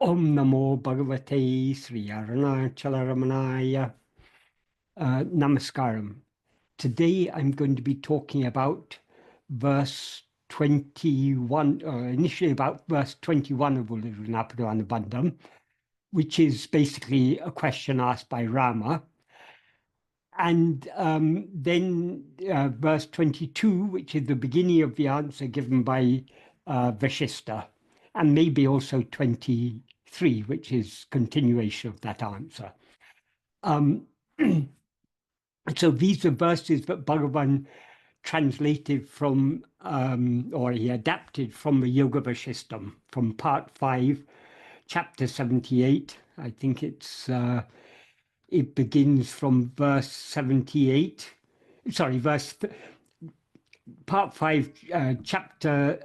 Om Namo Bhagavate Sri Ramana Namaskaram. Today I'm going to be talking about verse 21, initially about verse 21 of Uڵḷadu Nāṛpadu Anubandham, which is basically a question asked by Rama. And then verse 22, which is the beginning of the answer given by Vasishtha, and maybe also 23, which is continuation of that answer. So these are verses that Bhagavan translated from, or he adapted from the Yoga Vasistham, from part 5, chapter 78. I think it begins from verse 78. Sorry, part 5, chapter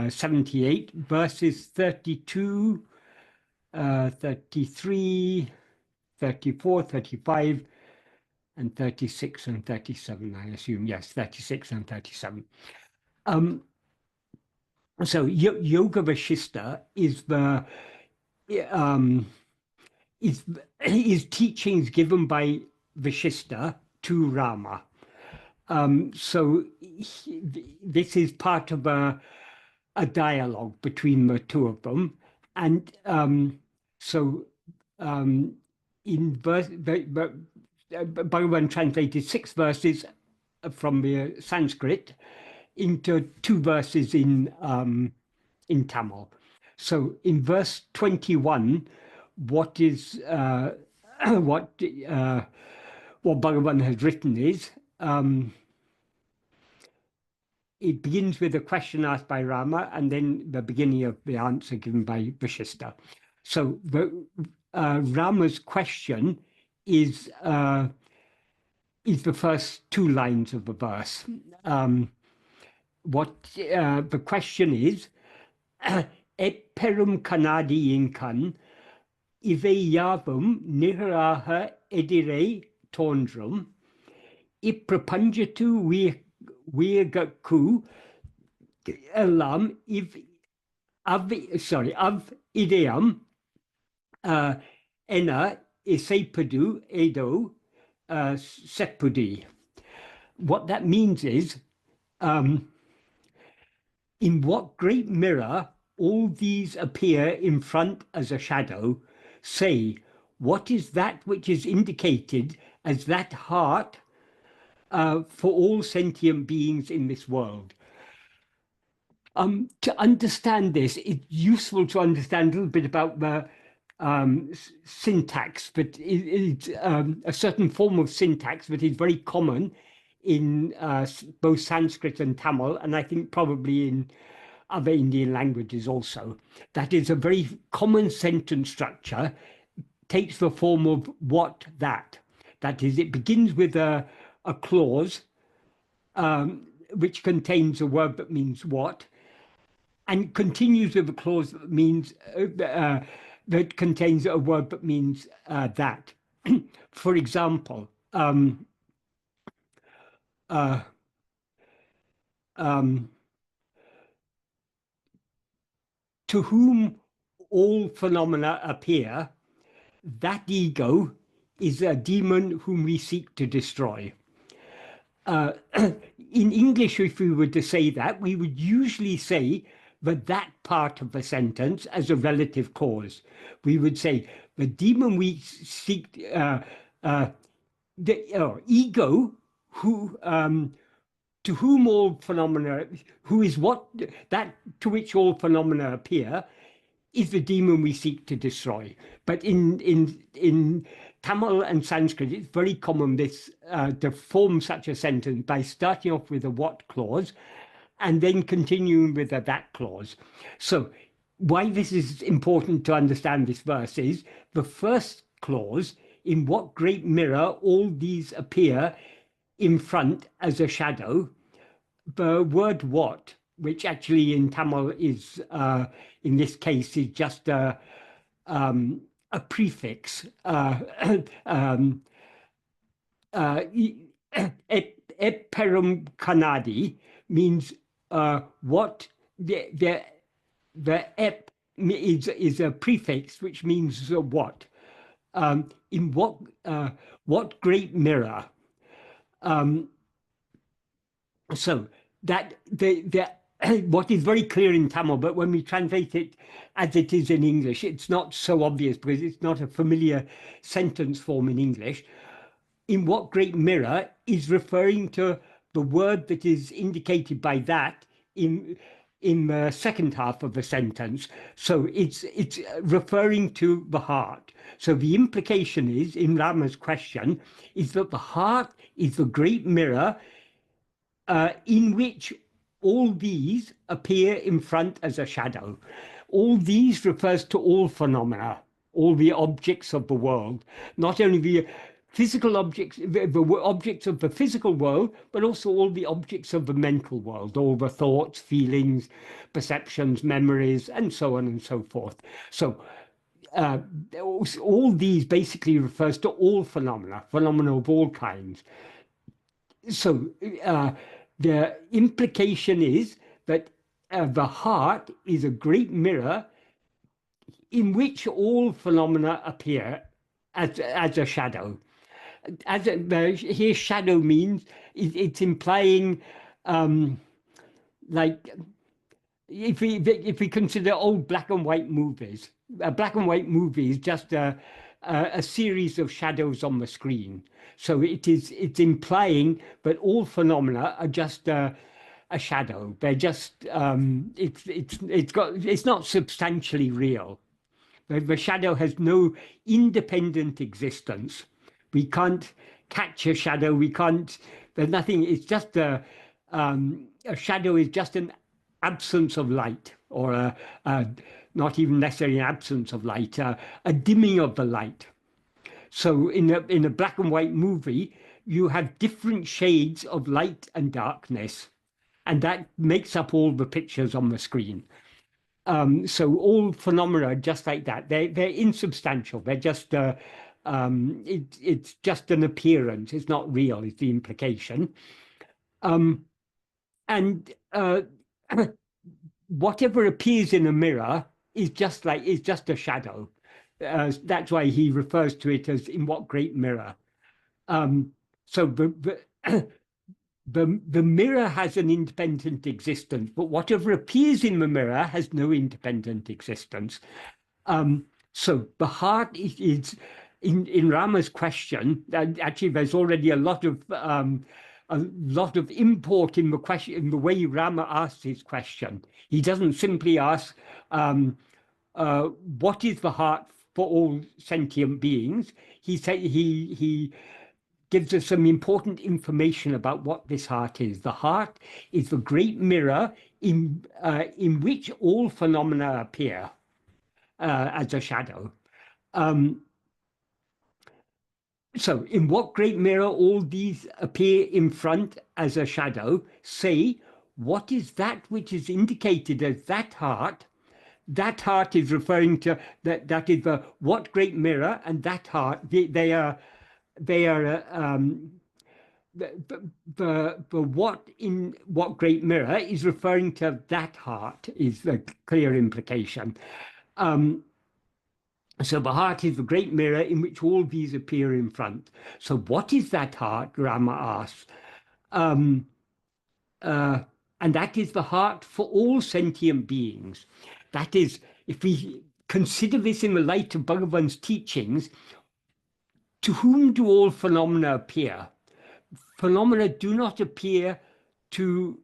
78, verses 32, 33, 34, 35, and 36 and 37, I assume. Yes, 36 and 37. So Yoga Vasishtha is the is teachings given by Vasishtha to Rama. So this is part of a dialogue between the two of them. And in verse, Bhagavan translated 6 verses from the Sanskrit into 2 verses in Tamil. So in verse 21, what Bhagavan has written is, it begins with a question asked by Rama, and then the beginning of the answer given by Vasishtha. So Rama's question is the first 2 lines of the verse. What the question is, Et perum kanadi inkan, ive yavam niharaha edire tondrum, iprapanjatu virgaku elam av ideam ena isepadu edo sepudi. What that means is, in what great mirror all these appear in front as a shadow, say, what is that which is indicated as that heart for all sentient beings in this world? To understand this, it's useful to understand a little bit about the syntax, but it's a certain form of syntax that is very common in both Sanskrit and Tamil, and I think probably in other Indian languages also. That is a very common sentence structure, takes the form of what, that. That is, it begins with a clause which contains a word that means what, and continues with a clause that means that contains a word that means that. For example, to whom all phenomena appear, that ego is a demon whom we seek to destroy. In English, if we were to say that, we would usually say that part of the sentence as a relative clause. We would say the demon we seek, the ego, who to whom all phenomena, who is what, that to which all phenomena appear, is the demon we seek to destroy. But in Tamil and Sanskrit, it's very common to form such a sentence by starting off with a what clause and then continuing with a that clause. So why this is important to understand this verse is the first clause, in what great mirror all these appear in front as a shadow. The word what, which actually in Tamil is, in this case, is just a prefix. Eperum kanadi means what the ep is a prefix which means what. In what great mirror? So that what is very clear in Tamil, but when we translate it as it is in English, it's not so obvious because it's not a familiar sentence form in English. In what great mirror is referring to the word that is indicated by that in the second half of the sentence. So it's referring to the heart. So the implication is, in Rama's question, is that the heart is the great mirror in which all these appear in front as a shadow. All these refers to all phenomena, all the objects of the world, not only the physical objects, the objects of the physical world, but also all the objects of the mental world, all the thoughts, feelings, perceptions, memories, and so on and so forth. So all these basically refers to all phenomena of all kinds. So the implication is that the heart is a great mirror in which all phenomena appear as a shadow. Here, shadow means it's implying, like, if we consider old black and white movies, a black and white movie is just a series of shadows on the screen. So it's implying that all phenomena are just a shadow. They're just it's not substantially real. The shadow has no independent existence. We can't catch a shadow. We can't. There's nothing. It's just a shadow is just an absence of light, or not even necessarily an absence of light, a dimming of the light. So in a black and white movie, you have different shades of light and darkness, and that makes up all the pictures on the screen. So all phenomena are just like that. They're insubstantial. They're just it's just an appearance. It's not real. Is the implication. And whatever appears in a mirror is just a shadow. That's why he refers to it as in what great mirror. So the mirror has an independent existence, but whatever appears in the mirror has no independent existence. So the heart is in Rama's question. Actually, there's already a lot of import in the question, in the way Rama asks his question. He doesn't simply ask, what is the heart for all sentient beings? He gives us some important information about what this heart is. The heart is the great mirror in which all phenomena appear as a shadow. So in what great mirror all these appear in front as a shadow, say, what is that which is indicated as that heart? That heart is referring to that is the what great mirror, and that heart, they are the what in what great mirror is referring to that heart, is the clear implication. So the heart is the great mirror in which all these appear in front. So what is that heart, Rama asks? And that is the heart for all sentient beings. That is, if we consider this in the light of Bhagavan's teachings, to whom do all phenomena appear? Phenomena do not appear to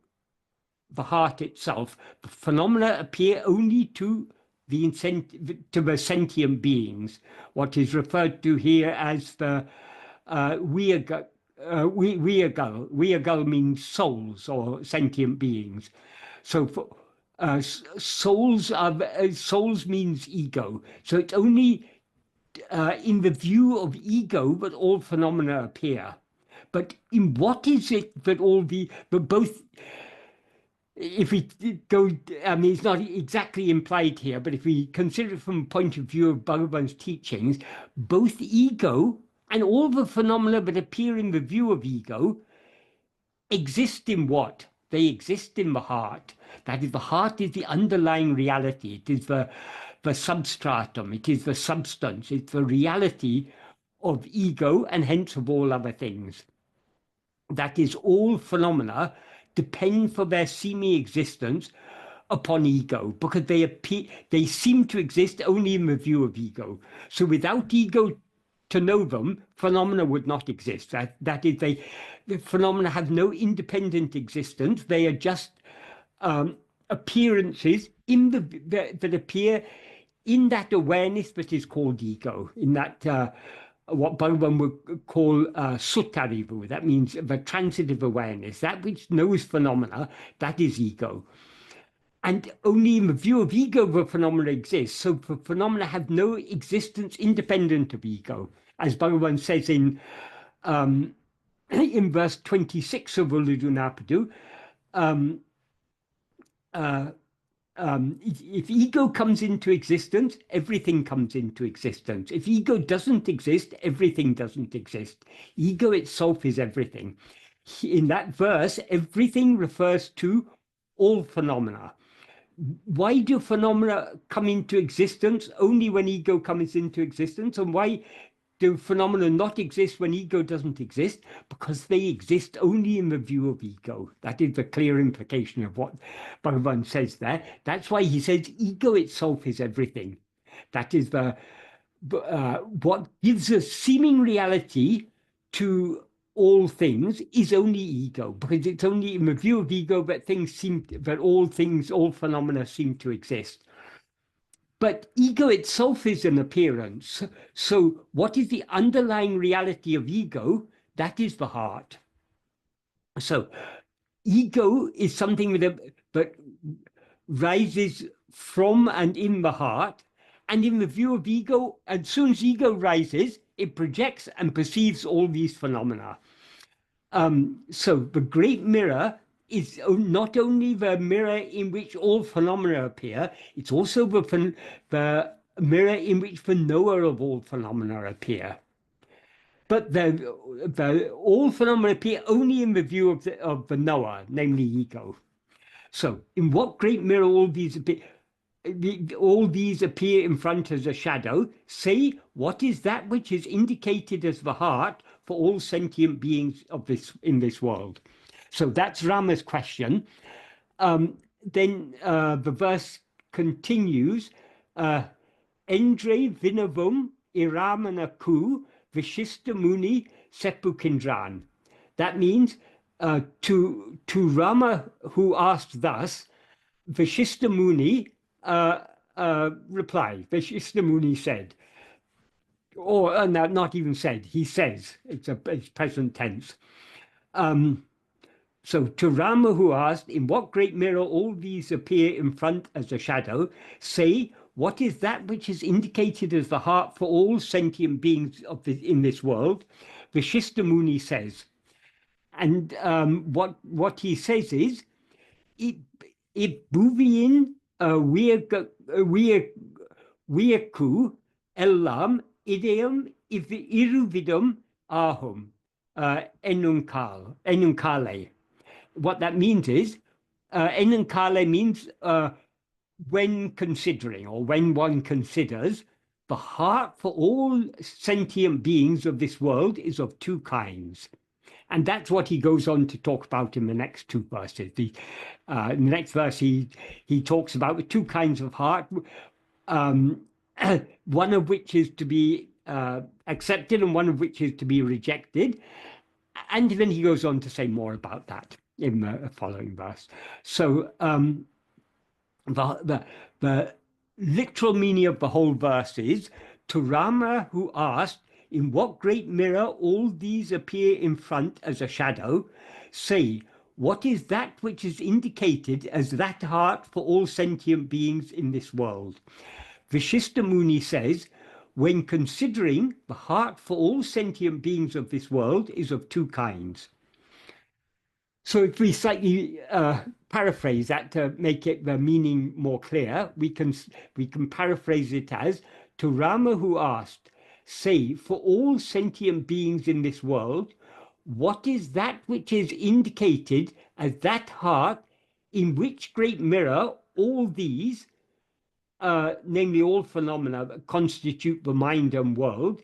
the heart itself. The phenomena appear only to the sentient beings, what is referred to here as the Uڵḷadu. Uڵḷadu means souls or sentient beings. So souls means ego. So it's only in the view of ego that all phenomena appear. But in what is it that both, if we go, I mean, it's not exactly implied here, but if we consider it from the point of view of Bhagavan's teachings, both ego and all the phenomena that appear in the view of ego exist in what? They exist in the heart. That is, the heart is the underlying reality. It is the substratum. It is the substance. It's the reality of ego and hence of all other things. That is, all phenomena depend for their seeming existence upon ego, because they seem to exist only in the view of ego. So without ego to know them, phenomena would not exist. That is, the phenomena have no independent existence. They are just appearances in that appear in that awareness that is called ego, in that what Bhagavan would call suttarivu. That means the transitive awareness, that which knows phenomena, that is ego. And only in the view of ego the phenomena exist. So the phenomena have no existence independent of ego. As Bhagavan says in verse 26 of Uڵḷadu Nāṛpadu, if ego comes into existence, everything comes into existence. If ego doesn't exist, everything doesn't exist. Ego itself is everything. In that verse, everything refers to all phenomena. Why do phenomena come into existence only when ego comes into existence? And why do phenomena not exist when ego doesn't exist? Because they exist only in the view of ego. That is the clear implication of what Bhagavan says there. That's why he says ego itself is everything. That is what gives a seeming reality to all things is only ego, because it's only in the view of ego that all phenomena seem to exist. But ego itself is an appearance. So what is the underlying reality of ego? That is the heart. So ego is something that rises from and in the heart. And in the view of ego, as soon as ego rises, it projects and perceives all these phenomena. So the great mirror is not only the mirror in which all phenomena appear, it's also the mirror in which the knower of all phenomena appear. But all phenomena appear only in the view of the knower, namely ego. So in what great mirror all these appear in front as a shadow? Say, what is that which is indicated as the heart for all sentient beings in this world? So that's Rama's question. Then the verse continues, Endre vinavum iramana ku vishista muni sepukindran. That means to Rama, who asked thus, Vishista Muni replied. Vishista Muni said, or no, not even said, he says, it's present tense. So to Rama, who asked, in what great mirror all these appear in front as a shadow, say, what is that which is indicated as the heart for all sentient beings in this world? Vishista Muni says. And what he says is, it bhuviin viyaku ellam ideam iruvidam ahum enunkale. What that means is, enunkale means when considering, or when one considers, the heart for all sentient beings of this world is of two kinds. And that's what he goes on to talk about in the next two verses. In the next verse, he talks about the two kinds of heart, one of which is to be accepted and one of which is to be rejected. And then he goes on to say more about that in the following verse. So the literal meaning of the whole verse is, to Rama, who asked, in what great mirror all these appear in front as a shadow, say, what is that which is indicated as that heart for all sentient beings in this world? Vishista Muni says, when considering, the heart for all sentient beings of this world is of two kinds. So if we slightly paraphrase that to make the meaning more clear, we can paraphrase it as, to Rama, who asked, say, for all sentient beings in this world, what is that which is indicated as that heart in which great mirror all these, namely all phenomena that constitute the mind and world,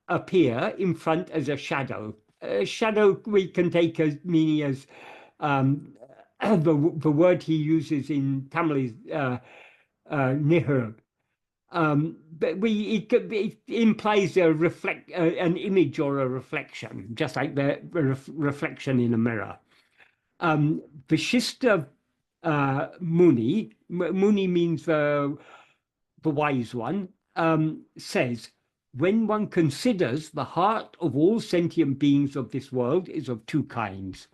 appear in front as a shadow. A shadow we can take as meaning as the word he uses in Tamil is nihir. But it implies an image or a reflection, just like the reflection in a mirror. Vishista Muni means the wise one, says, when one considers the heart of all sentient beings of this world is of two kinds.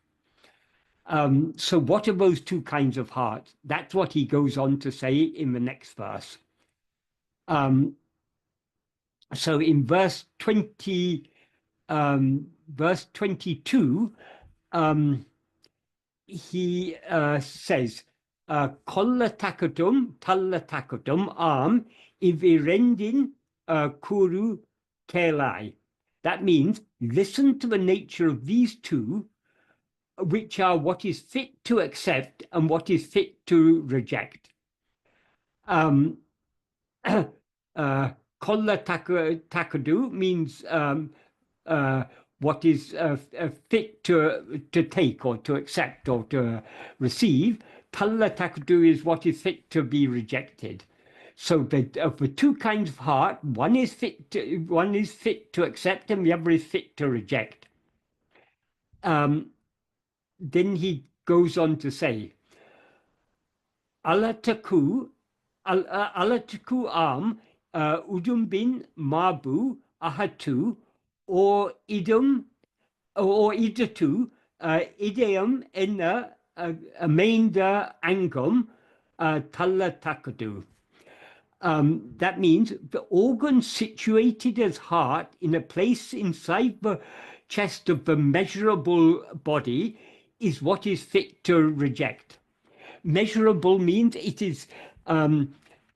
So what are those two kinds of hearts? That's what he goes on to say in the next verse. So in verse 22, he says, Kolla takatum, talla takatum, am, ivirendin kuru kelai. That means listen to the nature of these two, which are what is fit to accept and what is fit to reject. Kolla takadu means what is fit to take or to accept or to receive. Talla takadu is what is fit to be rejected. So of the two kinds of heart, one is fit to accept and the other is fit to reject. Then he goes on to say, Alataku am udumbin mabu ahatu or idum or idatu ideum enna amenda angum talla takadu. That means the organ situated as heart in a place inside the chest of the measurable body is what is fit to reject. Measurable means it is.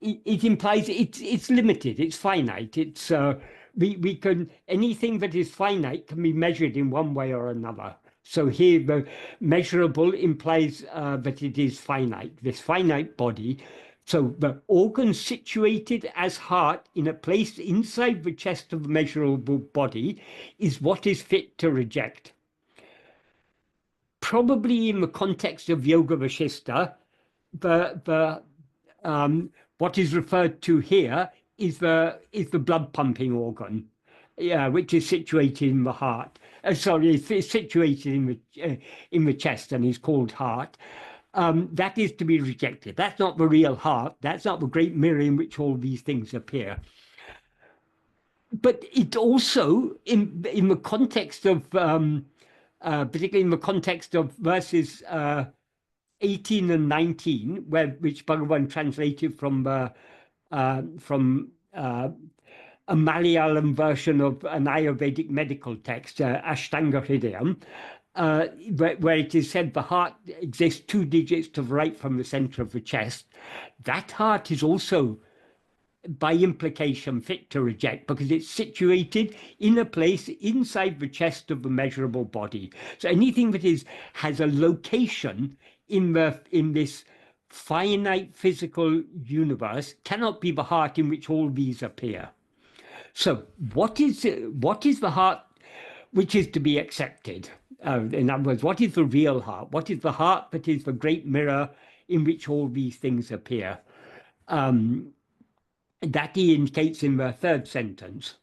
It implies it's limited. It's finite. It's we can anything that is finite can be measured in one way or another. So here the measurable implies that it is finite. This finite body. So the organ situated as heart in a place inside the chest of the measurable body is what is fit to reject. Probably in the context of Yoga Vashista, what is referred to here is the blood pumping organ, which is situated in the heart. It's situated in the chest and is called heart. That is to be rejected. That's not the real heart. That's not the great mirror in which all these things appear. But it also, in the context of, particularly in the context of verses 18 and 19, which Bhagavan translated from a Malayalam version of an Ayurvedic medical text, Ashtanga Hridayam, where it is said the heart exists 2 digits to the right from the center of the chest. That heart is also, by implication, fit to reject because it's situated in a place inside the chest of the measurable body. So anything that has a location in this finite physical universe cannot be the heart in which all these appear. So what is the heart which is to be accepted? In other words, what is the real heart? What is the heart that is the great mirror in which all these things appear? That he indicates in the third sentence.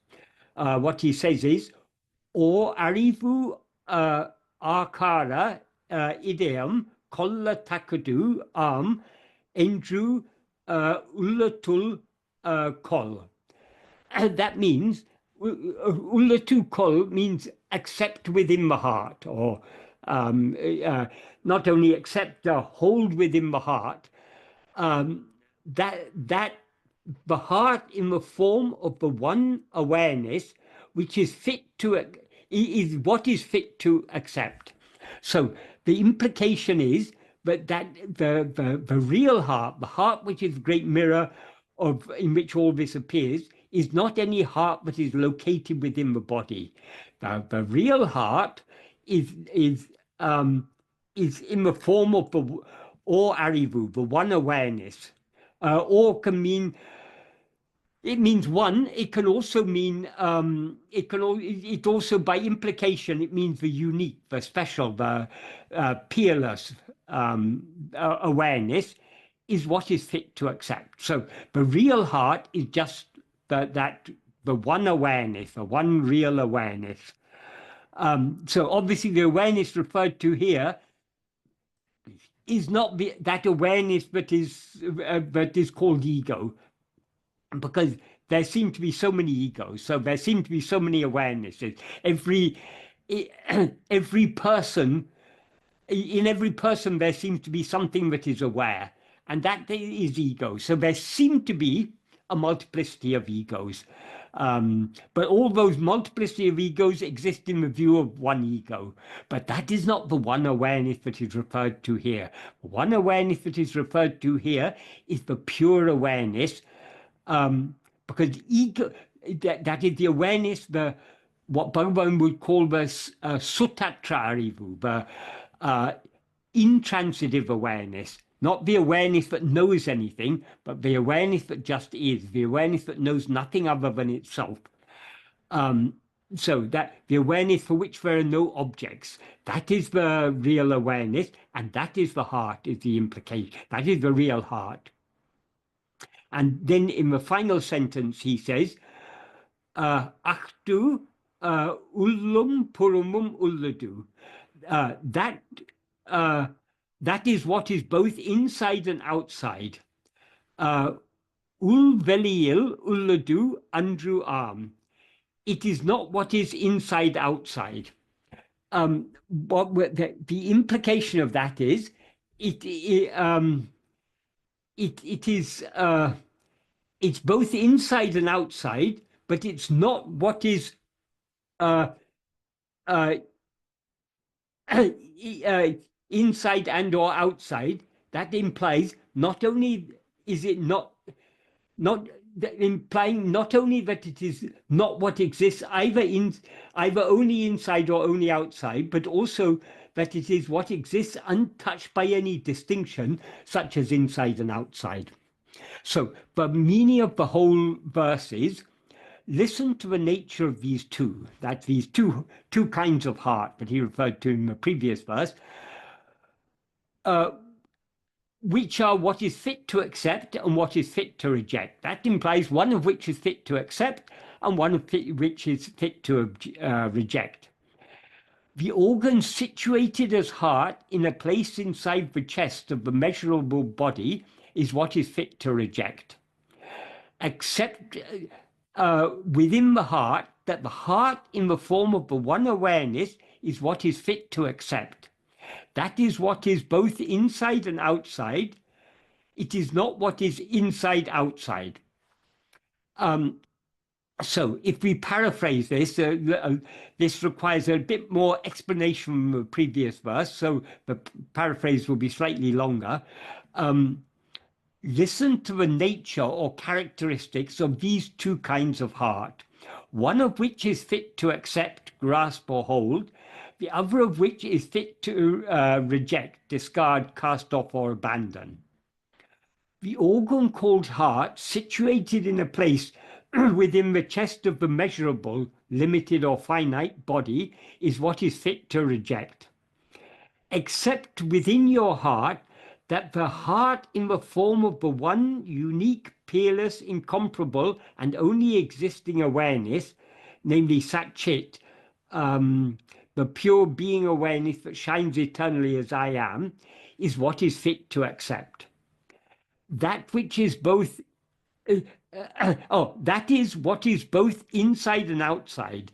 What he says is, O arivu akara ideam kolla takadu am endru ullatul kol. That means ullatu kol means accept within the heart, or not only accept, hold within the heart. That the heart in the form of the one awareness, which is is what is fit to accept. So the implication is that the real heart, the heart which is the great mirror in which all this appears, is not any heart that is located within the body. The real heart is in the form of or arivu, the one awareness. Or can mean, it means one. It can also mean, it also by implication, it means the unique, the special, the peerless awareness is what is fit to accept. So the real heart is just the one awareness, the one real awareness. So obviously the awareness referred to here is not that awareness that is called ego, because there seem to be so many egos, so there seem to be so many awarenesses. Every person, in every person there seems to be something that is aware, and that is ego. So there seem to be a multiplicity of egos, but all those multiplicity of egos exist in the view of one ego. But that is not the one awareness that is referred to here. The one awareness that is referred to here is the pure awareness, because ego, that is the awareness, what Bhagavan would call the sutatra arivu, the intransitive awareness, not the awareness that knows anything, but the awareness that just is, the awareness that knows nothing other than itself. So that the awareness for which there are no objects, that is the real awareness, and that is the heart, is the implication. That is the real heart. And then in the final sentence, he says, Aktu ullum purumum uڵḷadu. That is what is both inside and outside. Ullveliyil uڵḷadu Anubandham. It is not what is inside outside. The implication of that is it is it's both inside and outside, but it's not what is inside and or outside. That implies not only is it not implying not only that it is not what exists either only inside or only outside, but also that it is what exists untouched by any distinction, such as inside and outside. So the meaning of the whole verse is, listen to the nature of these two, that these two kinds of heart that he referred to in the previous verse, which are what is fit to accept and what is fit to reject. That implies one of which is fit to accept and one of which is fit to reject. The organ situated as heart in a place inside the chest of the measurable body is what is fit to reject. Accept within the heart that the heart in the form of the one awareness is what is fit to accept. That is what is both inside and outside. It is not what is inside outside. So if we paraphrase this, this requires a bit more explanation from the previous verse, so the paraphrase will be slightly longer. Listen to the nature or characteristics of these two kinds of heart, one of which is fit to accept, grasp, or hold, the other of which is fit to reject, discard, cast off, or abandon. The organ called heart, situated in a place within the chest of the measurable, limited, or finite body, is what is fit to reject. Accept within your heart that the heart in the form of the one unique, peerless, incomparable, and only existing awareness, namely Sat-Chit, the pure being awareness that shines eternally as I am, is what is fit to accept. That which is both, that is what is both inside and outside,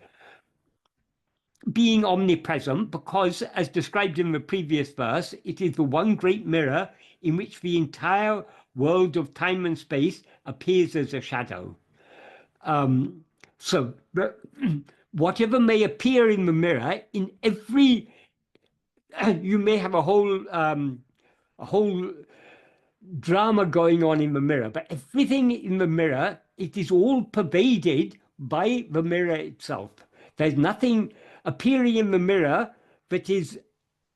being omnipresent, because, as described in the previous verse, it is the one great mirror in which the entire world of time and space appears as a shadow. So whatever may appear in the mirror, in every, you may have a whole drama going on in the mirror, but everything in the mirror, it is all pervaded by the mirror itself. There's nothing appearing in the mirror that is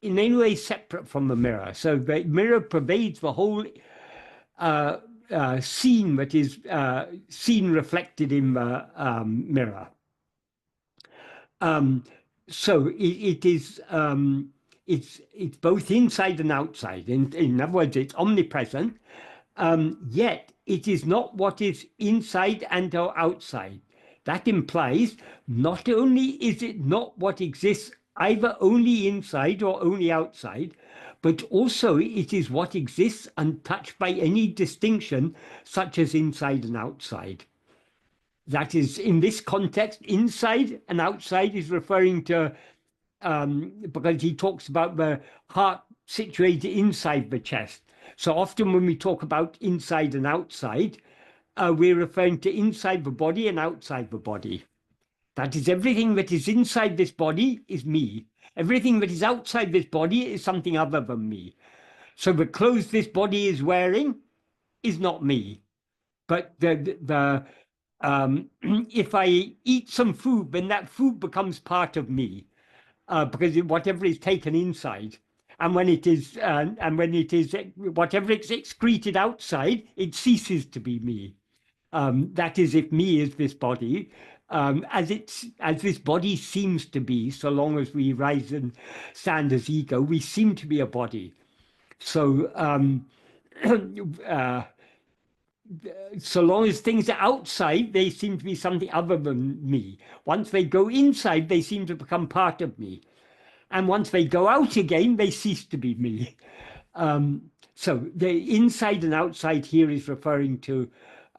in any way separate from the mirror. So the mirror pervades the whole scene that is seen reflected in the mirror. So it is it's both inside and outside. In other words, it's omnipresent. Yet it is not what is inside and or outside. That implies not only is it not what exists either only inside or only outside, but also it is what exists untouched by any distinction, such as inside and outside. That is, in this context, inside and outside is referring to, because he talks about the heart situated inside the chest. So often when we talk about inside and outside, we're referring to inside the body and outside the body. That is, everything that is inside this body is me. Everything that is outside this body is something other than me. So the clothes this body is wearing is not me. But if I eat some food, then that food becomes part of me, because whatever is taken inside, and when it is whatever is excreted outside, it ceases to be me. That is, if me is this body, as this body seems to be, so long as we rise and stand as ego, we seem to be a body. So so long as things are outside, they seem to be something other than me. Once they go inside, they seem to become part of me. And once they go out again, they cease to be me. So the inside and outside here is referring to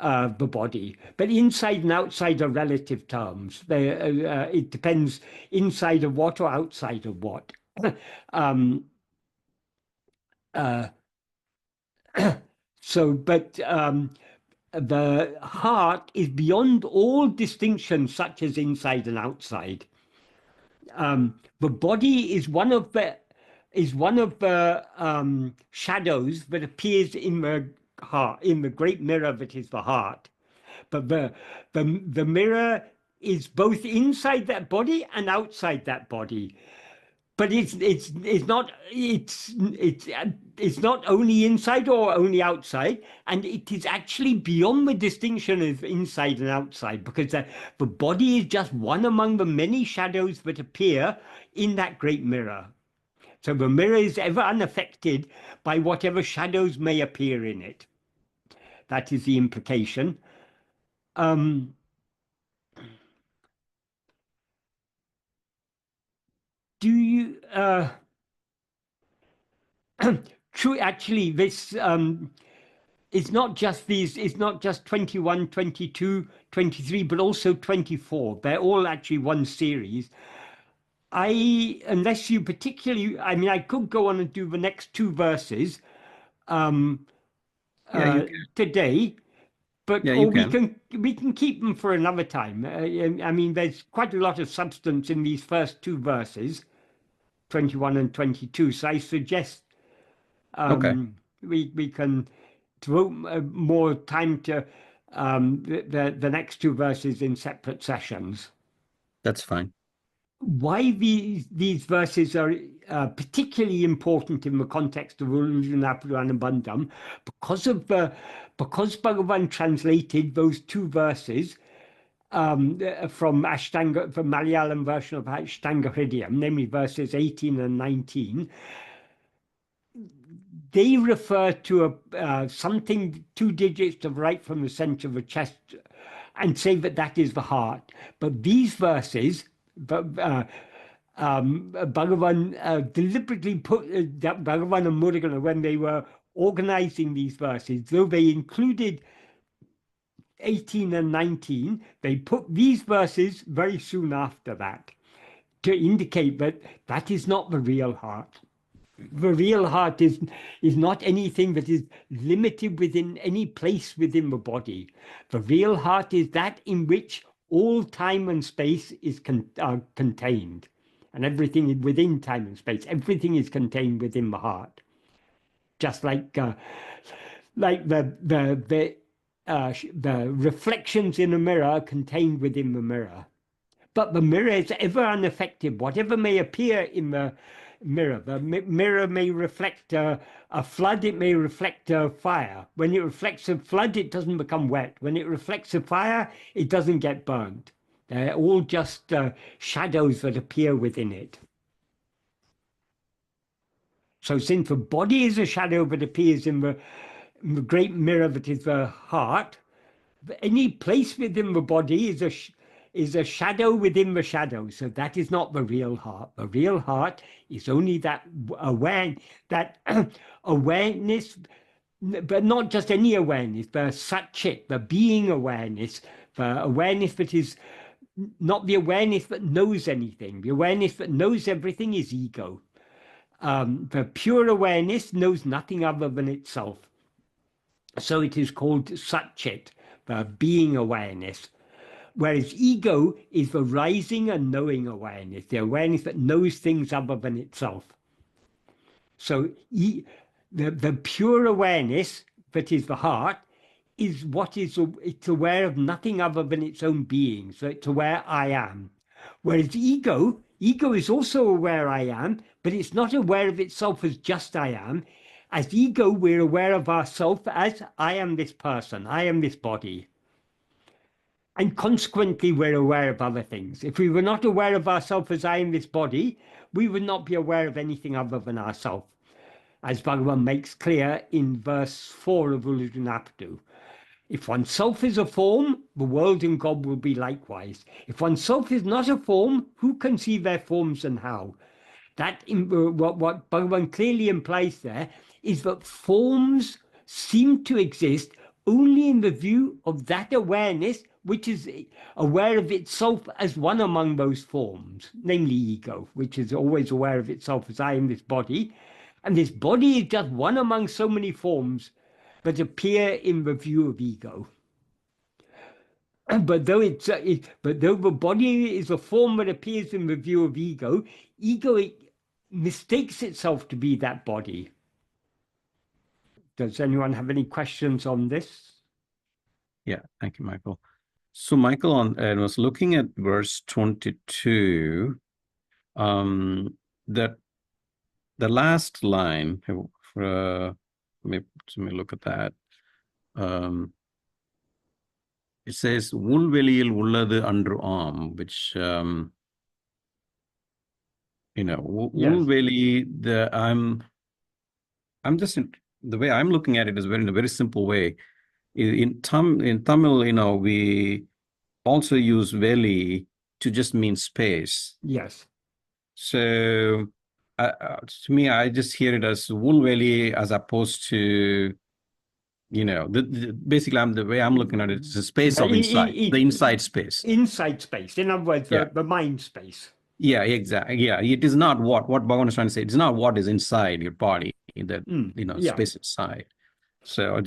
the body. But inside and outside are relative terms. It depends inside of what or outside of what. But the heart is beyond all distinctions, such as inside and outside. The body is one of the shadows that appears in the heart, in the great mirror that is the heart. But the mirror is both inside that body and outside that body. But it's not only inside or only outside, and it is actually beyond the distinction of inside and outside, because the body is just one among the many shadows that appear in that great mirror. So the mirror is ever unaffected by whatever shadows may appear in it. That is the implication. Do you true, actually, this it's not just these, it's not just 21, 22, 23, but also 24. They're all actually one series. Unless you particularly, I mean, I could go on and do the next two verses today, but we can keep them for another time. I mean, there's quite a lot of substance in these first two verses, 21 and 22. So I suggest we can devote more time to the next two verses in separate sessions. That's fine. Why these verses are particularly important in the context of Uڵḷadu Nāṛpadu Anubandham, because Bhagavan translated those two verses from Malayalam version of Ashtanga Hridayam, namely verses 18 and 19. They refer to something, two digits to the right from the center of the chest, and say that is the heart. But these verses, Bhagavan deliberately put Bhagavan and Murugan, when they were organizing these verses, though they included 18 and 19, they put these verses very soon after that to indicate that is not the real heart. The real heart is not anything that is limited within any place within the body. The real heart is that in which all time and space is contained, and everything within time and space, everything is contained within the heart. Just like the reflections in a mirror are contained within the mirror. But the mirror is ever unaffected. Whatever may appear in the mirror. The mirror may reflect a flood, it may reflect a fire. When it reflects a flood, it doesn't become wet. When it reflects a fire, it doesn't get burnt. They're all just shadows that appear within it. So since the body is a shadow that appears in the great mirror that is the heart, any place within the body is a shadow within the shadow. So that is not the real heart. The real heart is only that awareness, but not just any awareness, the Satchit, the being awareness, the awareness that is not the awareness that knows anything. The awareness that knows everything is ego. The pure awareness knows nothing other than itself. So it is called Satchit, the being awareness. Whereas ego is the rising and knowing awareness, the awareness that knows things other than itself. So the pure awareness that is the heart is what is, it's aware of nothing other than its own being. So it's aware I am. Whereas ego is also aware I am, but it's not aware of itself as just I am. As ego, we're aware of ourselves as I am this person, I am this body. And consequently, we're aware of other things. If we were not aware of ourselves as I am this body, we would not be aware of anything other than ourselves. As Bhagavan makes clear in verse 4 of Uḷḷadu Nāṛpadu. If oneself is a form, the world and God will be likewise. If oneself is not a form, who can see their forms and how? That what Bhagavan clearly implies there is that forms seem to exist only in the view of that awareness which is aware of itself as one among those forms, namely ego, which is always aware of itself as I am this body. And this body is just one among so many forms that appear in the view of ego. But though the body is a form that appears in the view of ego, it mistakes itself to be that body. Does anyone have any questions on this? Yeah, thank you, Michael. So Michael, I was looking at verse 22, that the last line, let me look at that. It says, Uڵḷadu Nāṛpadu, which, Uڵḷadu, I'm just, the way I'm looking at it is in a very simple way. In Tamil, we also use veli to just mean space. Yes. So to me, I just hear it as Uڵḷadu as opposed to, basically the way I'm looking at it is a space of inside, the inside space. Inside space, in other words, the mind space. Yeah, exactly. Yeah, it is not what Bhagavan is trying to say. It's not what is inside your body, space inside. So I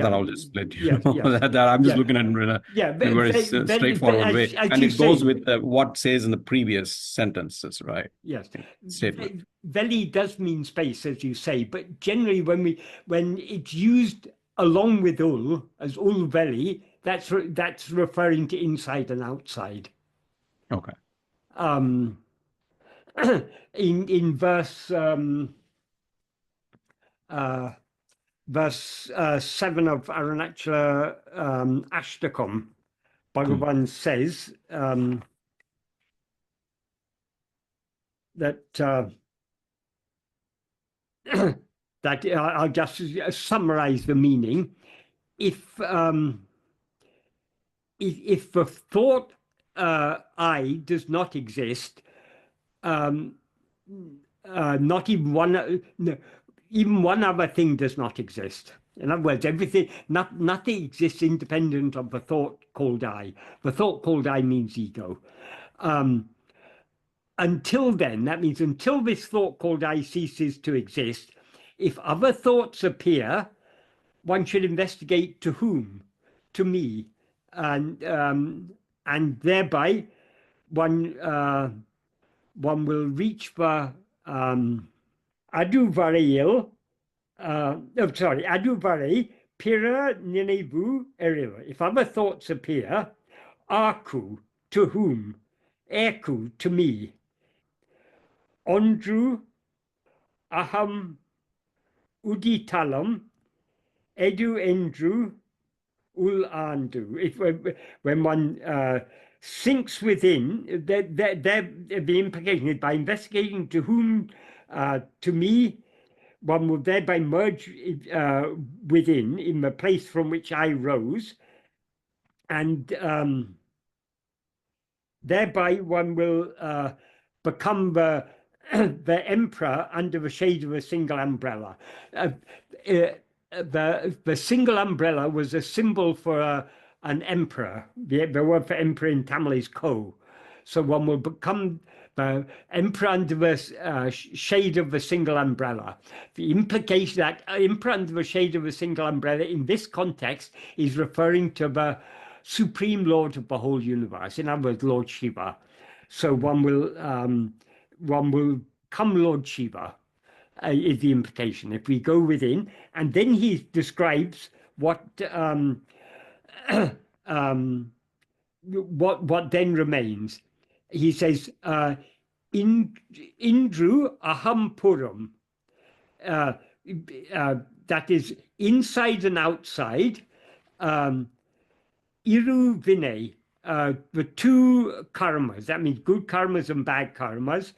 thought I'll just let you know that I'm just looking at it in a very straightforward way. And it goes with what says in the previous sentences, right? Yes. Statement. Veli does mean space, as you say, but generally when it's used along with ul, as ul veli, that's referring to inside and outside. Okay. In verse verse 7 of Arunachala Ashtakam, Bhagavan says that that I'll just summarize the meaning. If the thought I does not exist, not even one other thing does not exist. In other words, nothing exists independent of the thought called I. The thought called I means ego. Until then, that means until this thought called I ceases to exist, if other thoughts appear, one should investigate to whom? To me. And thereby one will reach the Aduvarayil, Aduvaray Pira Ninevu Eriva. If other thoughts appear, Aku, to whom? Eku, to me. Andru aham uditalam edu endru Uڵḷadu. When one sinks within, the implication is by investigating to whom, to me, one will thereby merge within, in the place from which I rose, and thereby one will become the emperor under the shade of a single umbrella. The single umbrella was a symbol for an emperor. The word for emperor in Tamil is ko. So one will become the emperor under the shade of the single umbrella. The implication that emperor under the shade of a single umbrella in this context is referring to the supreme lord of the whole universe, in other words, Lord Shiva. So one will come Lord Shiva. Is the implication if we go within, and then he describes what then remains. He says, Indru aham puram, that is inside and outside, iru vinay, the two karmas, that means good karmas and bad karmas,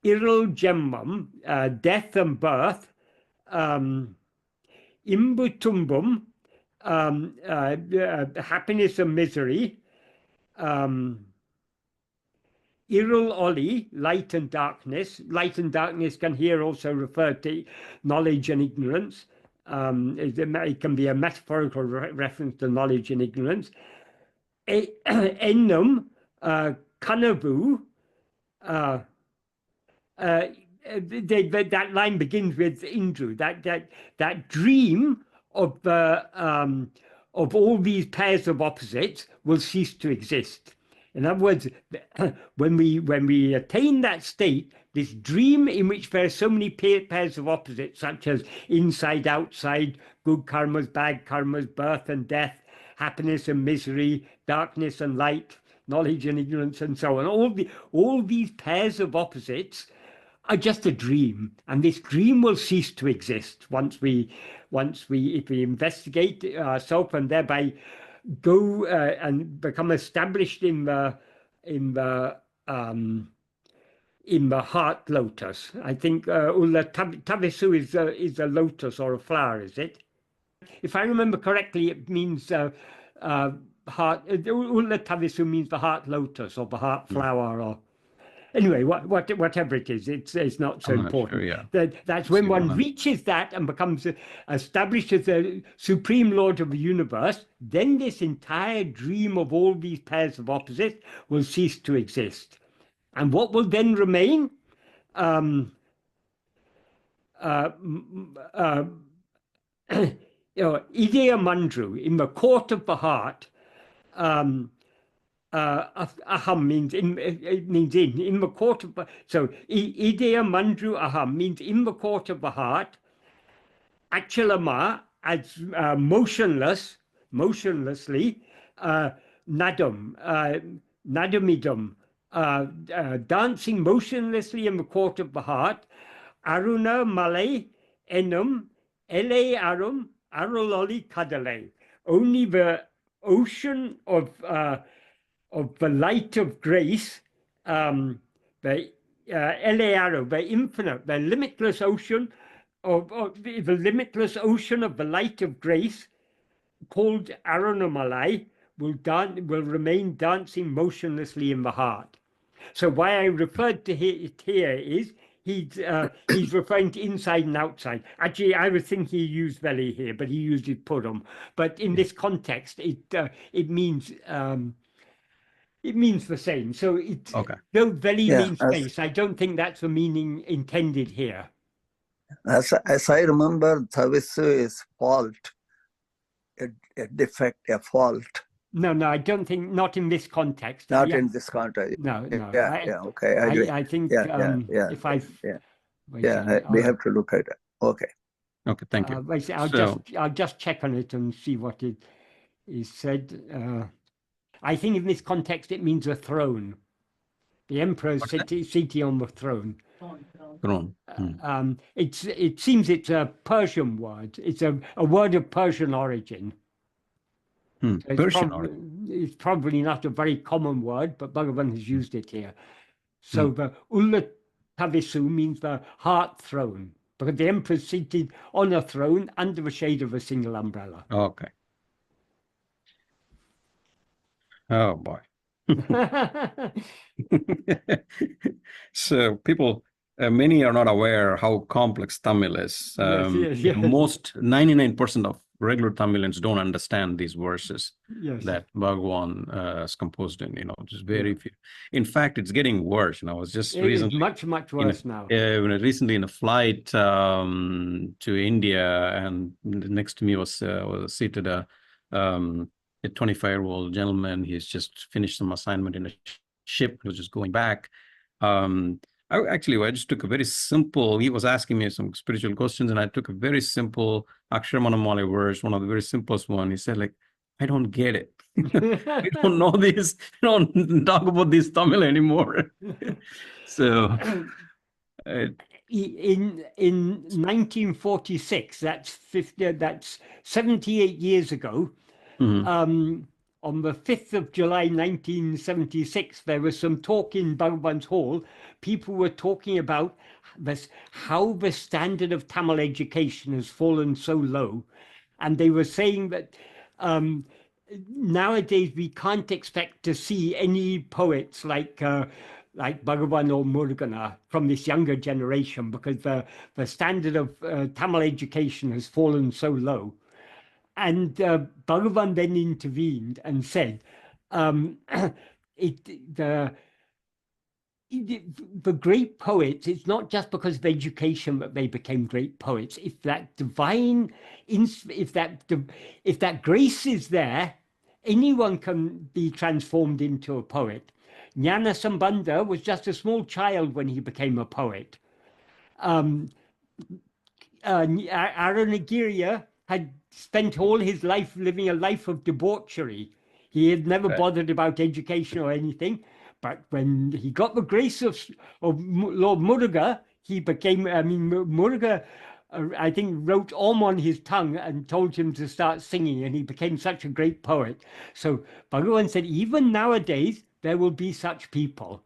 Iral Jemmam, death and birth, Imbutumbum, happiness and misery, Iral Oli, light and darkness. Light and darkness can here also refer to knowledge and ignorance. It can be a metaphorical reference to knowledge and ignorance. Ennum, Kanavu, that line begins with Indru, that dream of all these pairs of opposites will cease to exist. In other words, when we attain that state, this dream in which there are so many pairs of opposites, such as inside, outside, good karmas, bad karmas, birth and death, happiness and misery, darkness and light, knowledge and ignorance, and so on. All these pairs of opposites are just a dream, and this dream will cease to exist if we investigate ourselves and thereby go and become established in the heart lotus. I think Uڵḷadu is a lotus or a flower, is it? If I remember correctly, it means heart. Uڵḷadu means the heart lotus or the heart flower, or anyway, whatever it is, it's not so important. Sure, yeah. That's when one reaches that and becomes established as the supreme lord of the universe, then this entire dream of all these pairs of opposites will cease to exist. And what will then remain? Ideya Mandru, in the court of the heart, aham means in the court of, so ideya mandru aham means in the court of the heart. Achalama, as motionlessly, nadam, nadamidam, dancing motionlessly in the court of the heart. Aruna malay enum ele arum aruloli kadale. Only the ocean of the light of grace, the elearo, the infinite, the limitless ocean of the limitless ocean of the light of grace, called Arunamalai, will remain dancing motionlessly in the heart. So why I referred to it here is he's referring to inside and outside. Actually, I would think he used veli here, but he used it puram. But in this context, it means the same. So it's okay. Though veli means space, I don't think that's the meaning intended here. As I remember, tavisu is fault, a defect, a fault. No, I don't think, not in this context. Not in this context. No. Okay, I agree. I think if we have to look at it. Okay, thank you. I'll just check on it and see what it is said. I think in this context it means a throne. The emperor sitting on the throne. Throne. It seems it's a Persian word. It's a word of Persian origin. It's probably not a very common word, but Bhagavan has used it here. So the Uڵḷadu means the heart throne, because the emperor is seated on a throne under the shade of a single umbrella. Okay. Oh boy. So people, many are not aware how complex Tamil is. Yes. Most 99% of regular Tamilians don't understand these verses that Bhagavan has composed in, just very few. In fact, it's getting worse. I was just recently much worse now. Recently in a flight to India, and next to me was seated a 25-year-old gentleman. He's just finished some assignment in a ship. He was just going back. I just took a very simple, he was asking me some spiritual questions, and I took a very simple Aksharamana verse, one of the very simplest one. He said, like, I don't get it. We don't know this. We don't talk about this Tamil anymore. So in 1946, that's 78 years ago, on the 5th of July 1976, there was some talk in Bhagavan's hall. People were talking about how the standard of Tamil education has fallen so low. And they were saying that nowadays we can't expect to see any poets like Bhagavan or Murugan from this younger generation, because the standard of Tamil education has fallen so low. And Bhagavan then intervened and said, the great poets, it's not just because of education that they became great poets. If that grace is there, anyone can be transformed into a poet. Jnana Sambandha was just a small child when he became a poet. Aranagiriya had spent all his life living a life of debauchery. He had never bothered about education or anything. But when he got the grace of Lord Muruga, he became, Muruga, I think, wrote Om on his tongue and told him to start singing, and he became such a great poet. So Bhagavan said, even nowadays, there will be such people.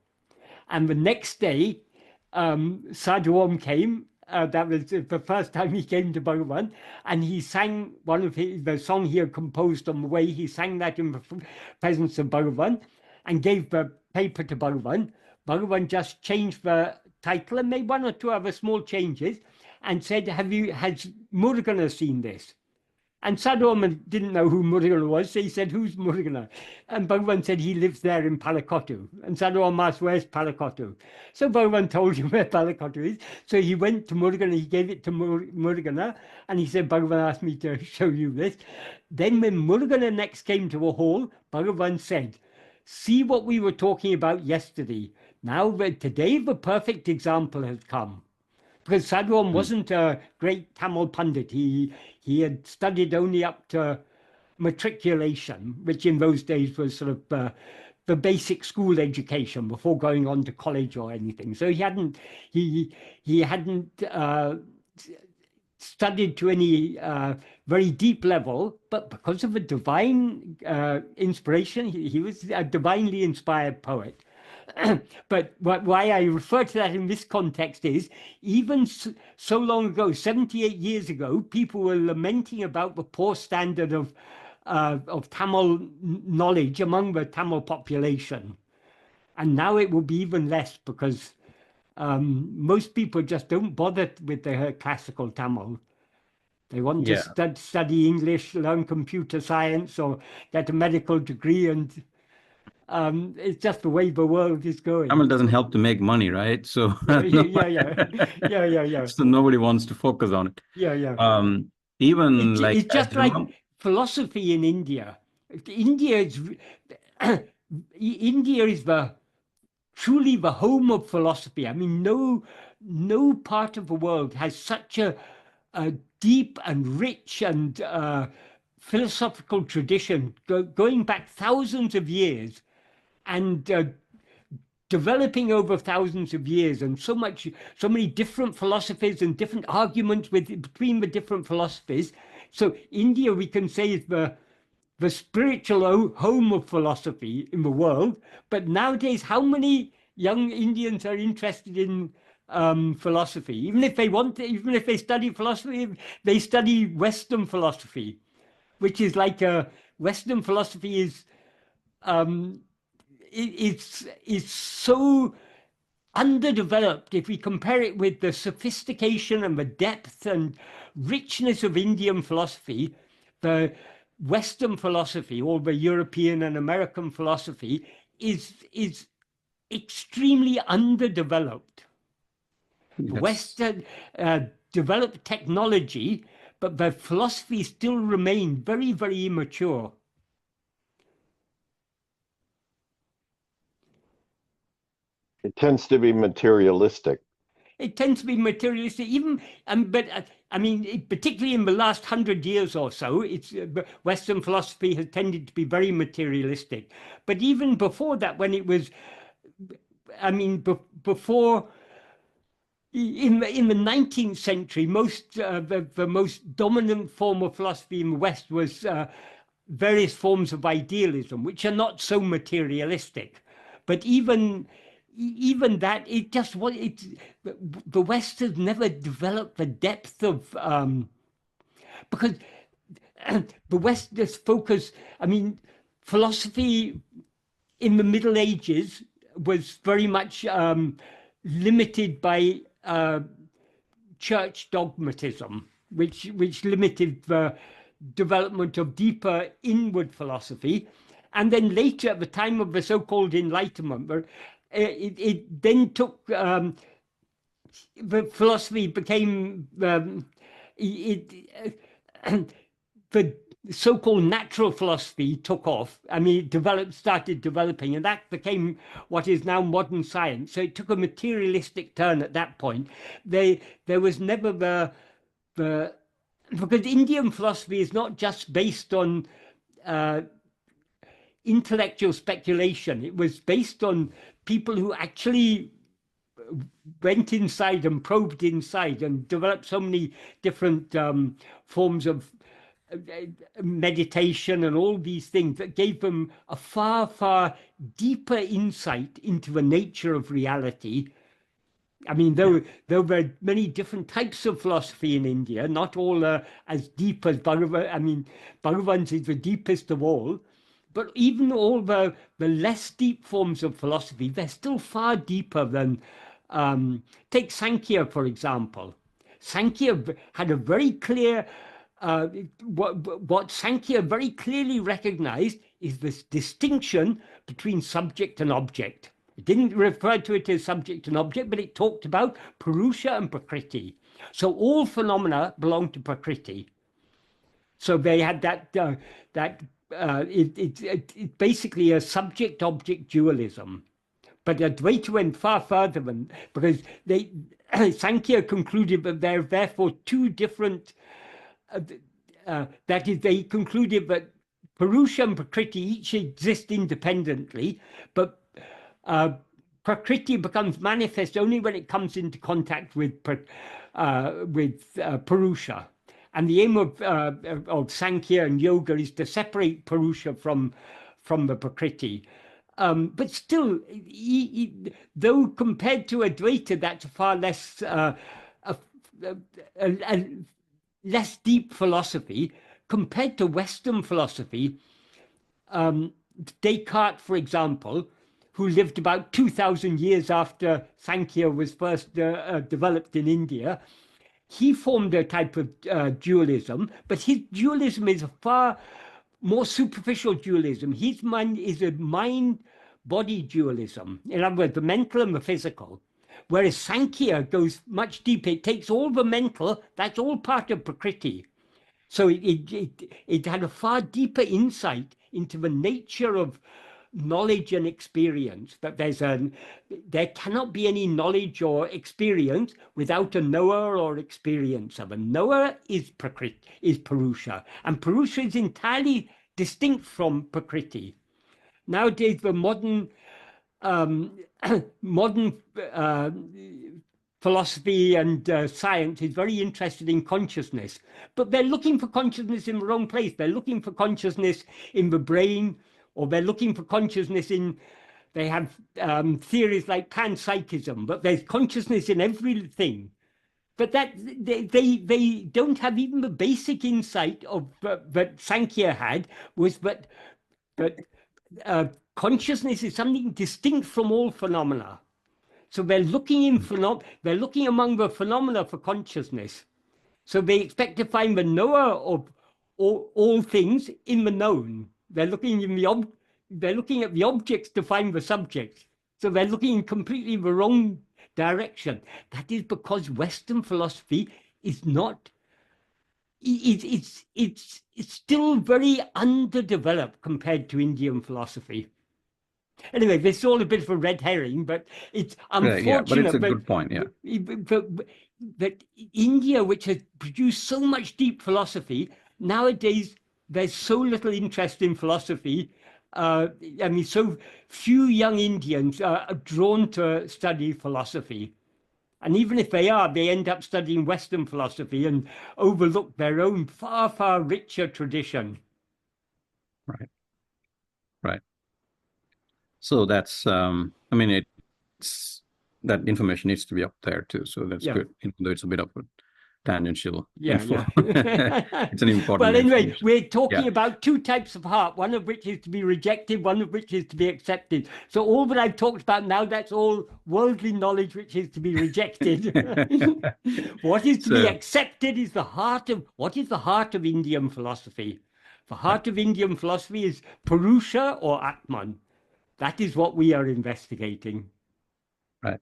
And the next day, Sadhu Om came. That was the first time he came to Bhagavan, and he sang one of the song he had composed on the way. He sang that in the presence of Bhagavan and gave the paper to Bhagavan. Bhagavan just changed the title and made one or two other small changes and said, has Murugan seen this? And Sadhu Om didn't know who Murugan was, so he said, who's Murugan? And Bhagavan said, he lives there in Palakottu. And Sadhu Om asked, where's Palakottu? So Bhagavan told him where Palakottu is. So he went to Murugan, he gave it to Murugan, and he said, Bhagavan asked me to show you this. Then when Murugan next came to a hall, Bhagavan said, see what we were talking about yesterday. Now, today, the perfect example has come. Because Sadhu Om wasn't a great Tamil Pandit. He had studied only up to matriculation, which in those days was sort of the basic school education before going on to college or anything. So he hadn't studied to any very deep level, but because of a divine inspiration, he was a divinely inspired poet. But why I refer to that in this context is, even so long ago, 78 years ago, people were lamenting about the poor standard of Tamil knowledge among the Tamil population. And now it will be even less, because most people just don't bother with the classical Tamil. They want to study English, learn computer science, or get a medical degree, and it's just the way the world is going. Tamil doesn't help to make money, right? So yeah. So nobody wants to focus on it. It's just like philosophy in India. India is truly the home of philosophy. I mean, no part of the world has such a deep and rich and philosophical tradition going back thousands of years, and developing over thousands of years, and so many different philosophies and different arguments between the different philosophies. So India, we can say, is the spiritual home of philosophy in the world. But nowadays, how many young Indians are interested in philosophy? Even if they study philosophy, they study Western philosophy, which is like Western philosophy is so underdeveloped if we compare it with the sophistication and the depth and richness of Indian philosophy. The Western philosophy, or the European and American philosophy, is extremely underdeveloped. Yes. The Western developed technology, but the philosophy still remain very, very immature. It tends to be materialistic. It tends to be materialistic, even, but I mean, particularly in the last 100 years or so, Western philosophy has tended to be very materialistic. But even before that, when it was, I mean, before, in the 19th century, the most dominant form of philosophy in the West was various forms of idealism, which are not so materialistic. But even that, the West has never developed the depth of, because the West just focused, I mean, philosophy in the Middle Ages was very much limited by church dogmatism, which limited the development of deeper inward philosophy. And then later, at the time of the so-called Enlightenment, it then took, the philosophy became, the so-called natural philosophy took off. I mean, it started developing, and that became what is now modern science. So it took a materialistic turn at that point. There was never because Indian philosophy is not just based on intellectual speculation. It was based on people who actually went inside and probed inside and developed so many different forms of meditation and all these things that gave them a far, far deeper insight into the nature of reality. I mean, there were many different types of philosophy in India, not all as deep as Bhagavan. I mean, Bhagavan's is the deepest of all. But even all the less deep forms of philosophy, they're still far deeper than, take Sankhya, for example. Sankhya had a very clear, what Sankhya very clearly recognized is this distinction between subject and object. It didn't refer to it as subject and object, but it talked about Purusha and Prakriti. So all phenomena belong to Prakriti. So they had it's basically a subject-object dualism. But Advaita went far further than, because Sankhya concluded that there are therefore two different, that is, they concluded that Purusha and Prakriti each exist independently, but Prakriti becomes manifest only when it comes into contact with Purusha. And the aim of Sankhya and Yoga is to separate Purusha from the Prakriti. But still, though compared to Advaita, that's a far less less deep philosophy. Compared to Western philosophy, Descartes, for example, who lived about 2,000 years after Sankhya was first developed in India, he formed a type of dualism, but his dualism is a far more superficial dualism. His mind is a mind-body dualism. In other words, the mental and the physical. Whereas Sankhya goes much deeper. It takes all the mental, that's all part of Prakriti. So it had a far deeper insight into the nature of knowledge and experience, that there cannot be any knowledge or experience without a knower or experiencer. A knower is Purusha, and Purusha is entirely distinct from Prakriti. Nowadays, the modern modern philosophy and science is very interested in consciousness, but they're looking for consciousness in the wrong place. They're looking for consciousness in the brain, or they're looking for consciousness in, they have theories like panpsychism, but there's consciousness in everything. But that they don't have even the basic insight of that Sankhya had, was that consciousness is something distinct from all phenomena. So they're looking they're looking among the phenomena for consciousness. So they expect to find the knower of all things in the known. They're looking they're looking at the objects to find the subjects. So they're looking in completely the wrong direction. That is because Western philosophy is not. It's still very underdeveloped compared to Indian philosophy. Anyway, this is all a bit of a red herring, but it's unfortunate. Yeah, but it's a good point. Yeah, that India, which has produced so much deep philosophy, nowadays there's so little interest in philosophy. I mean, so few young Indians are drawn to study philosophy. And even if they are, they end up studying Western philosophy and overlook their own far, far richer tradition. Right. Right. So that's, I mean, that information needs to be up there too. So that's good, even though it's a bit of a tangential info. It's an important Well, anyway, we're talking about two types of heart, one of which is to be rejected, one of which is to be accepted. So all that I've talked about now, that's all worldly knowledge which is to be rejected. What is to be accepted is the heart of, what is the heart of Indian philosophy? The heart of Indian philosophy is Purusha or Atman. That is what we are investigating. Right.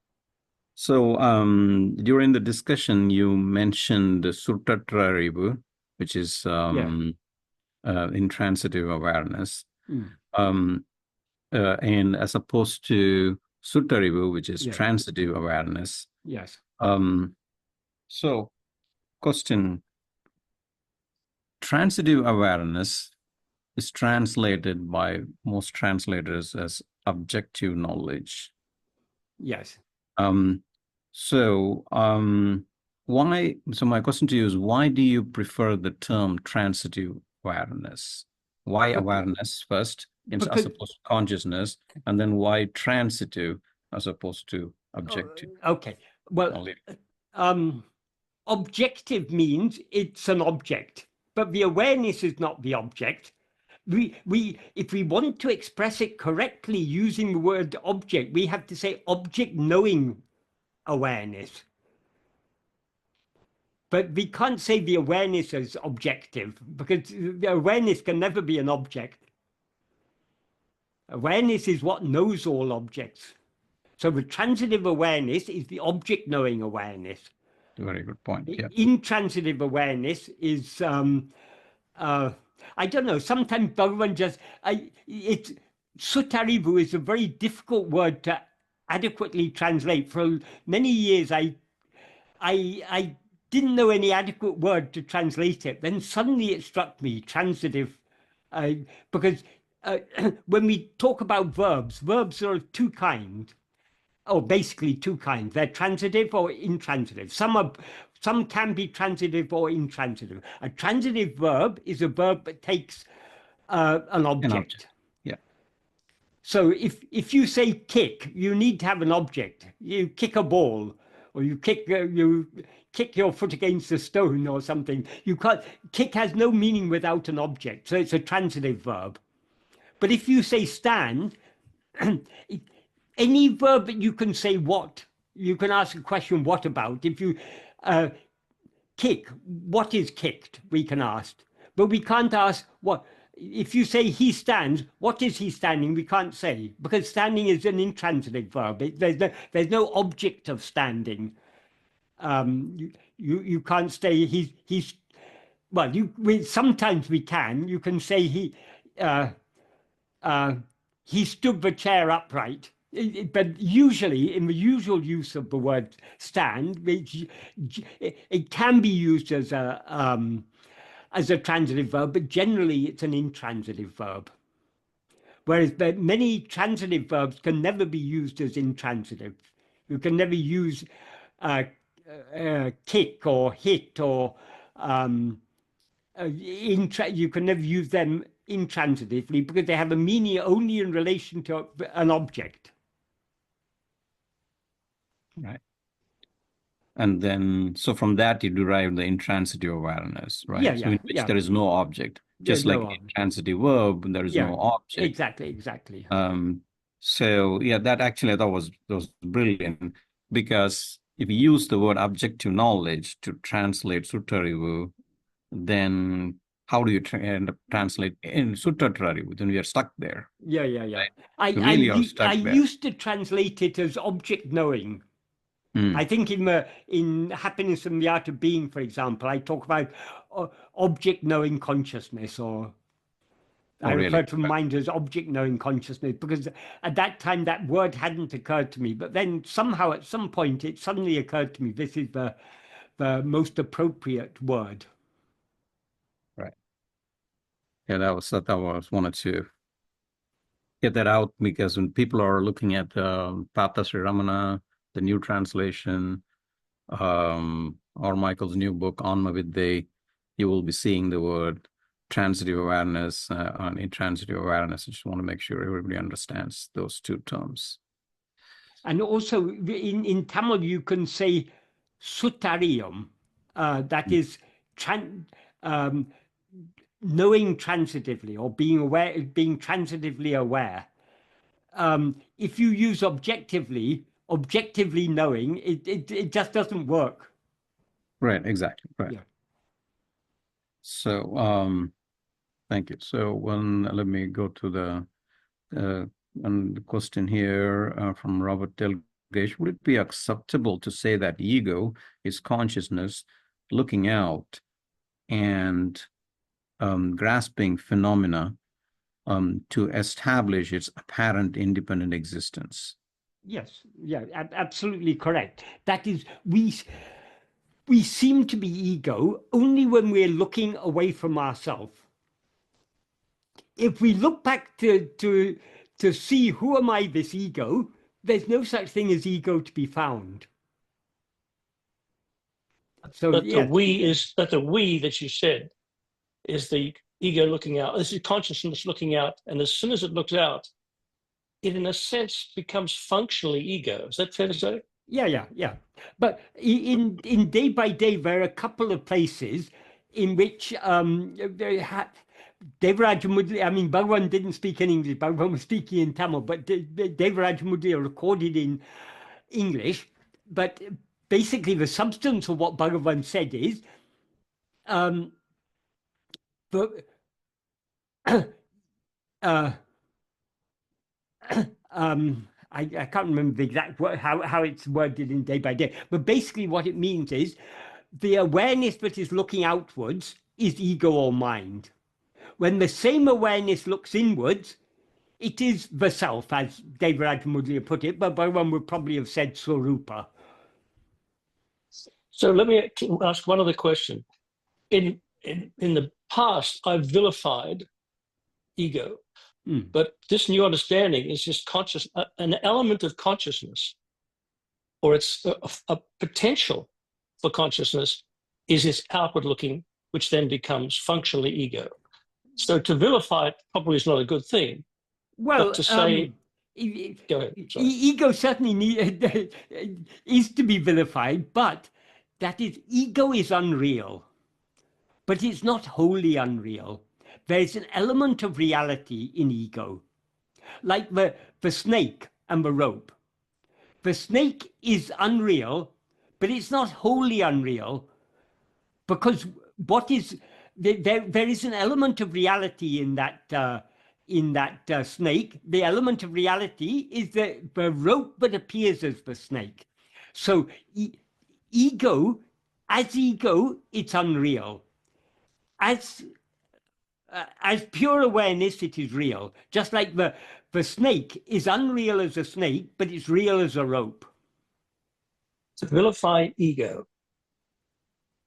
So during the discussion, you mentioned Surtatrarivu, which is intransitive awareness, and as opposed to Suttarivu, which is transitive awareness. Yes. So, question: transitive awareness is translated by most translators as objective knowledge. Yes. Why? So my question to you is, why do you prefer the term transitive awareness? Why awareness first, as opposed to consciousness, and then why transitive as opposed to objective? Okay. Well, objective means it's an object, but the awareness is not the object. If we want to express it correctly using the word object, we have to say object knowing awareness. But we can't say the awareness is objective, because the awareness can never be an object. Awareness is what knows all objects. So the transitive awareness is the object knowing awareness. Very good point. Yeah. Intransitive awareness is I don't know, sometimes Bhagavan Sutarivu is a very difficult word to adequately translate. For many years, I didn't know any adequate word to translate it. Then suddenly it struck me, transitive, because when we talk about verbs are of two kinds, or basically two kinds. They're transitive or intransitive. Some can be transitive or intransitive. A transitive verb is a verb that takes an object. Yeah. So if you say kick, you need to have an object. You kick a ball, or you kick your foot against a stone or something. You can't. Kick has no meaning without an object. So it's a transitive verb. But if you say stand, any verb that you can say what, you can ask a question what about. If you kick, what is kicked, we can ask. But we can't ask what. If you say he stands, what is he standing? We can't say, because standing is an intransitive verb. There's no object of standing. You can't say he's. Well, sometimes we can. You can say he stood the chair upright. But usually, in the usual use of the word stand, it can be used as a transitive verb, but generally it's an intransitive verb. Whereas many transitive verbs can never be used as intransitive. You can never use kick or hit or you can never use them intransitively because they have a meaning only in relation to an object. Right. And then, so from that, you derive the intransitive awareness, right? Yeah, So in which there is no object. Just like intransitive verb, there is no object. Exactly. So yeah, that actually I thought was brilliant, because if you use the word objective knowledge to translate Suttarivu, then how do you end up translate in Suttarivu? Then we are stuck there. Yeah. Right? I used to translate it as object knowing. I think in Happiness and the Art of Being, for example, I talk about object knowing consciousness, or I refer to mind as object knowing consciousness, because at that time that word hadn't occurred to me. But then somehow at some point it suddenly occurred to me, this is the most appropriate word. Right. Yeah, that was wanted to get that out, because when people are looking at Tata Sri Ramana, the new translation, or Michael's new book, Atma-vichara, you will be seeing the word transitive awareness and intransitive awareness. I just want to make sure everybody understands those two terms. And also in Tamil, you can say Suttariyam, that is knowing transitively, or being transitively aware. If you use objectively knowing, it just doesn't work. Right, exactly. Right. Yeah. So thank you. So let me go to the question here from Robert Delgage. Would it be acceptable to say that ego is consciousness looking out and grasping phenomena to establish its apparent independent existence? Yes, yeah, absolutely correct. That is, we seem to be ego only when we're looking away from ourselves. If we look back to see who am I, this ego, there's no such thing as ego to be found. So but the we that you said is the ego looking out. This is consciousness looking out, and as soon as it looks out, it in a sense becomes functionally ego. Is that fair to say? Yeah. But in day by day, there are a couple of places in which Devaraj Mudli, I mean, Bhagavan didn't speak in English, Bhagavan was speaking in Tamil, but Devaraj Mudli recorded in English. But basically, the substance of what Bhagavan said is, I can't remember the exact word, how it's worded in day by day, but basically what it means is the awareness that is looking outwards is ego or mind. When the same awareness looks inwards, it is the self, as Devaraj Mudliya put it, but Bhagavan would probably have said Swarupa. So let me ask one other question. In the past, I've vilified ego, but this new understanding is just an element of consciousness, or it's a potential for consciousness is its outward looking, which then becomes functionally ego. So to vilify it probably is not a good thing. Well, but to say, go ahead. Sorry. Ego certainly is to be vilified, but that is, ego is unreal, but it's not wholly unreal. There's an element of reality in ego, like the snake and the rope. The snake is unreal, but it's not wholly unreal, because there is an element of reality in that snake. The element of reality is the rope that appears as the snake. So ego, it's unreal. As pure awareness, it is real. Just like the snake is unreal as a snake, but it's real as a rope. To vilify ego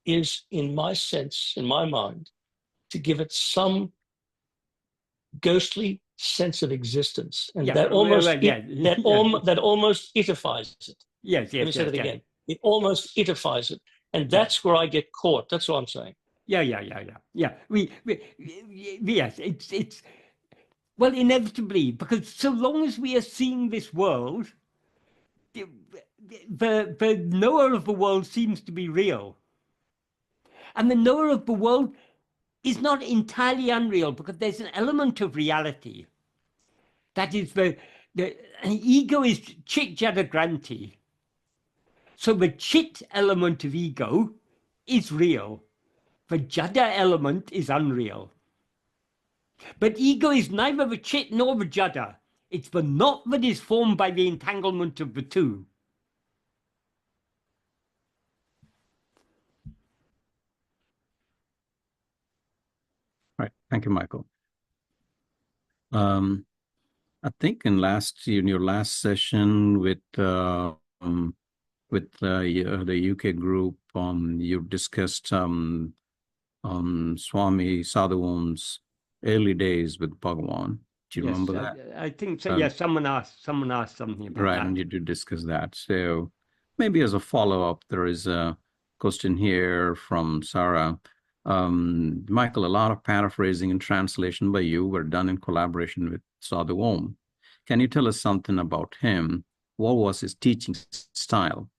is, in my sense, in my mind, to give it some ghostly sense of existence, and Yeah, that almost that almost itifies it. Yes, Let me say that again. It almost itifies it, and that's where I get caught. That's all I'm saying. Yeah. Yes, it's well, inevitably, because so long as we are seeing this world, the knower of the world seems to be real, and the knower of the world is not entirely unreal, because there's an element of reality. That is the ego is chit jada granti. So the chit element of ego is real. The jada element is unreal. But ego is neither the chit nor the jada. It's the knot that is formed by the entanglement of the two. Right. Thank you, Michael. I think in your last session with the UK group, you discussed Swami Sadhu Om's early days with Bhagavan. Do you remember that? I think so. Yes, someone asked something about right, that. And you did discuss that. So maybe as a follow-up, there is a question here from Sarah. Michael, a lot of paraphrasing and translation by you were done in collaboration with Sadhu Om. Can you tell us something about him? What was his teaching style?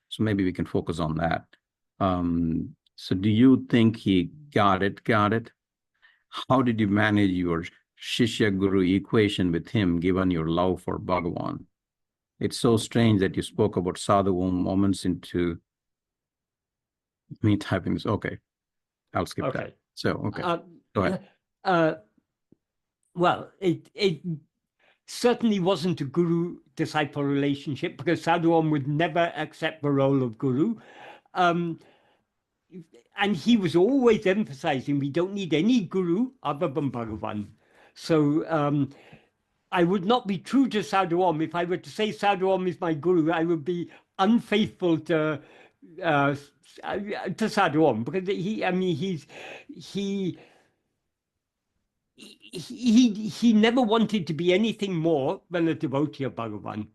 So maybe we can focus on that. So do you think he got it? How did you manage your Shishya Guru equation with him, given your love for Bhagavan? It's so strange that you spoke about Sadhu Om moments into me typing this. Okay, I'll skip that. So, go ahead. Well, it certainly wasn't a guru-disciple relationship, because Sadhu Om would never accept the role of guru. And he was always emphasizing we don't need any guru other than Bhagavan. So I would not be true to Sadhu Om. If I were to say Sadhu Om is my guru, I would be unfaithful to Sadhu Om, because he never wanted to be anything more than a devotee of Bhagavan.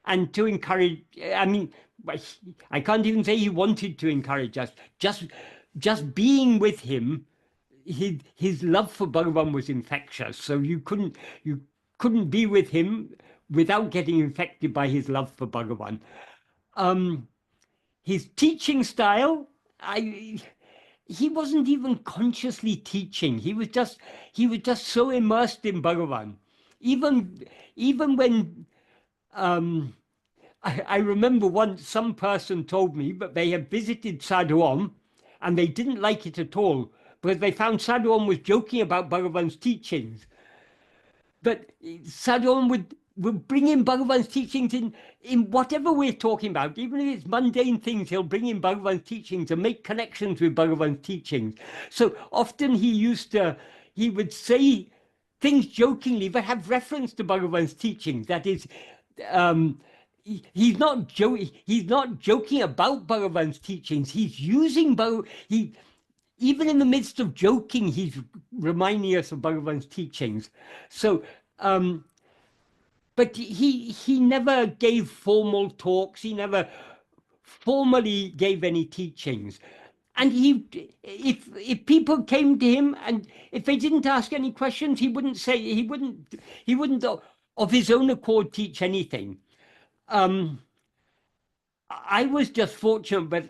And to encourage, I can't even say he wanted to encourage us. Just being with him, his love for Bhagavan was infectious. So you couldn't be with him without getting infected by his love for Bhagavan. His teaching style, he wasn't even consciously teaching. He was just so immersed in Bhagavan. Even when I remember once some person told me that they had visited Sadhu Om and they didn't like it at all, because they found Sadhu Om was joking about Bhagavan's teachings. But Sadhu Om would bring in Bhagavan's teachings in whatever we're talking about. Even if it's mundane things, he'll bring in Bhagavan's teachings and make connections with Bhagavan's teachings. So often he would say things jokingly that have reference to Bhagavan's teachings. That is, he's not joking about Bhagavan's teachings. He's using even in the midst of joking, he's reminding us of Bhagavan's teachings. So, but he never gave formal talks. He never formally gave any teachings. And if people came to him and if they didn't ask any questions, he wouldn't of his own accord teach anything. I was just fortunate, but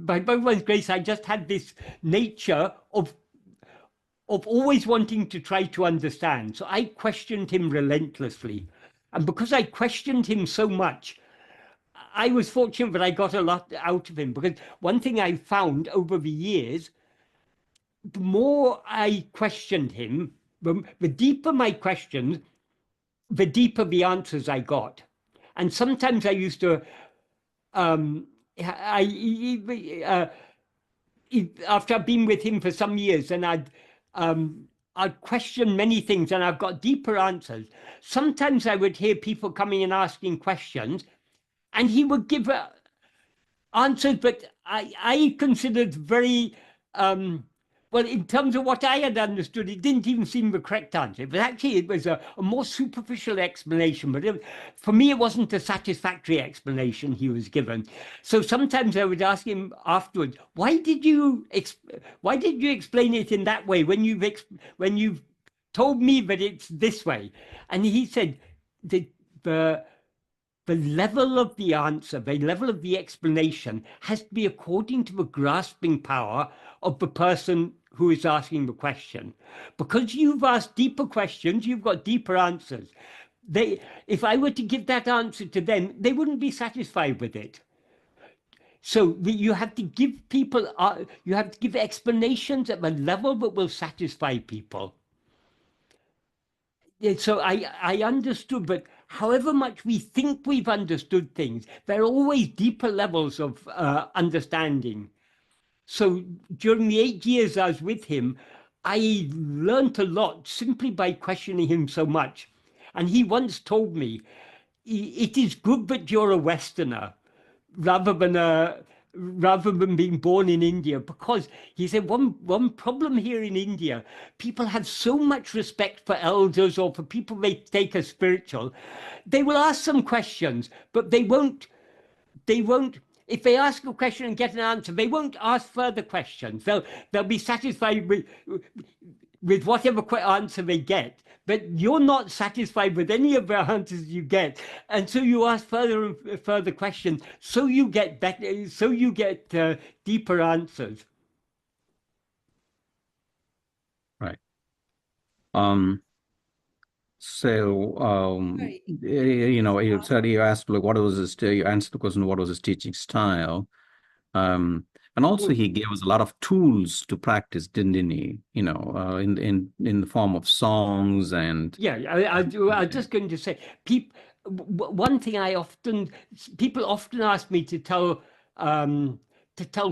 by Bhagavan's grace, I just had this nature of always wanting to try to understand. So I questioned him relentlessly. And because I questioned him so much, I was fortunate that I got a lot out of him. Because one thing I found over the years, the more I questioned him, the deeper my questions, the deeper the answers I got. And sometimes I used to, after I've been with him for some years, and I'd question many things and I've got deeper answers. Sometimes I would hear people coming and asking questions, and he would give answers that I considered very Well, in terms of what I had understood, it didn't even seem the correct answer. But actually, it was a more superficial explanation. But for me, it wasn't a satisfactory explanation he was given. So sometimes I would ask him afterwards, why did you explain it in that way when you've told me that it's this way? And he said the level of the answer, the level of the explanation has to be according to the grasping power of the person who is asking the question. Because you've asked deeper questions, you've got deeper answers. If I were to give that answer to them, they wouldn't be satisfied with it. So you have to give people, you have to give explanations at the level that will satisfy people. So I understood, but however much we think we've understood things, there are always deeper levels of understanding. So during the 8 years I was with him, I learned a lot simply by questioning him so much. And he once told me, it is good that you're a Westerner rather than being born in India, because he said one problem here in India, people have so much respect for elders or for people they take as spiritual. They will ask some questions, but they won't, if they ask a question and get an answer, they won't ask further questions. They'll be satisfied with whatever answer they get, but you're not satisfied with any of the answers you get, and so you ask further and further questions, so you get better, so you get deeper answers. Right. So you know, you said, you asked, like, what was his, you answered the question, what was his teaching style? And also he gave us a lot of tools to practice, didn't he? You know, in the form of songs and. Yeah, I was just going to say, one thing people often ask me to tell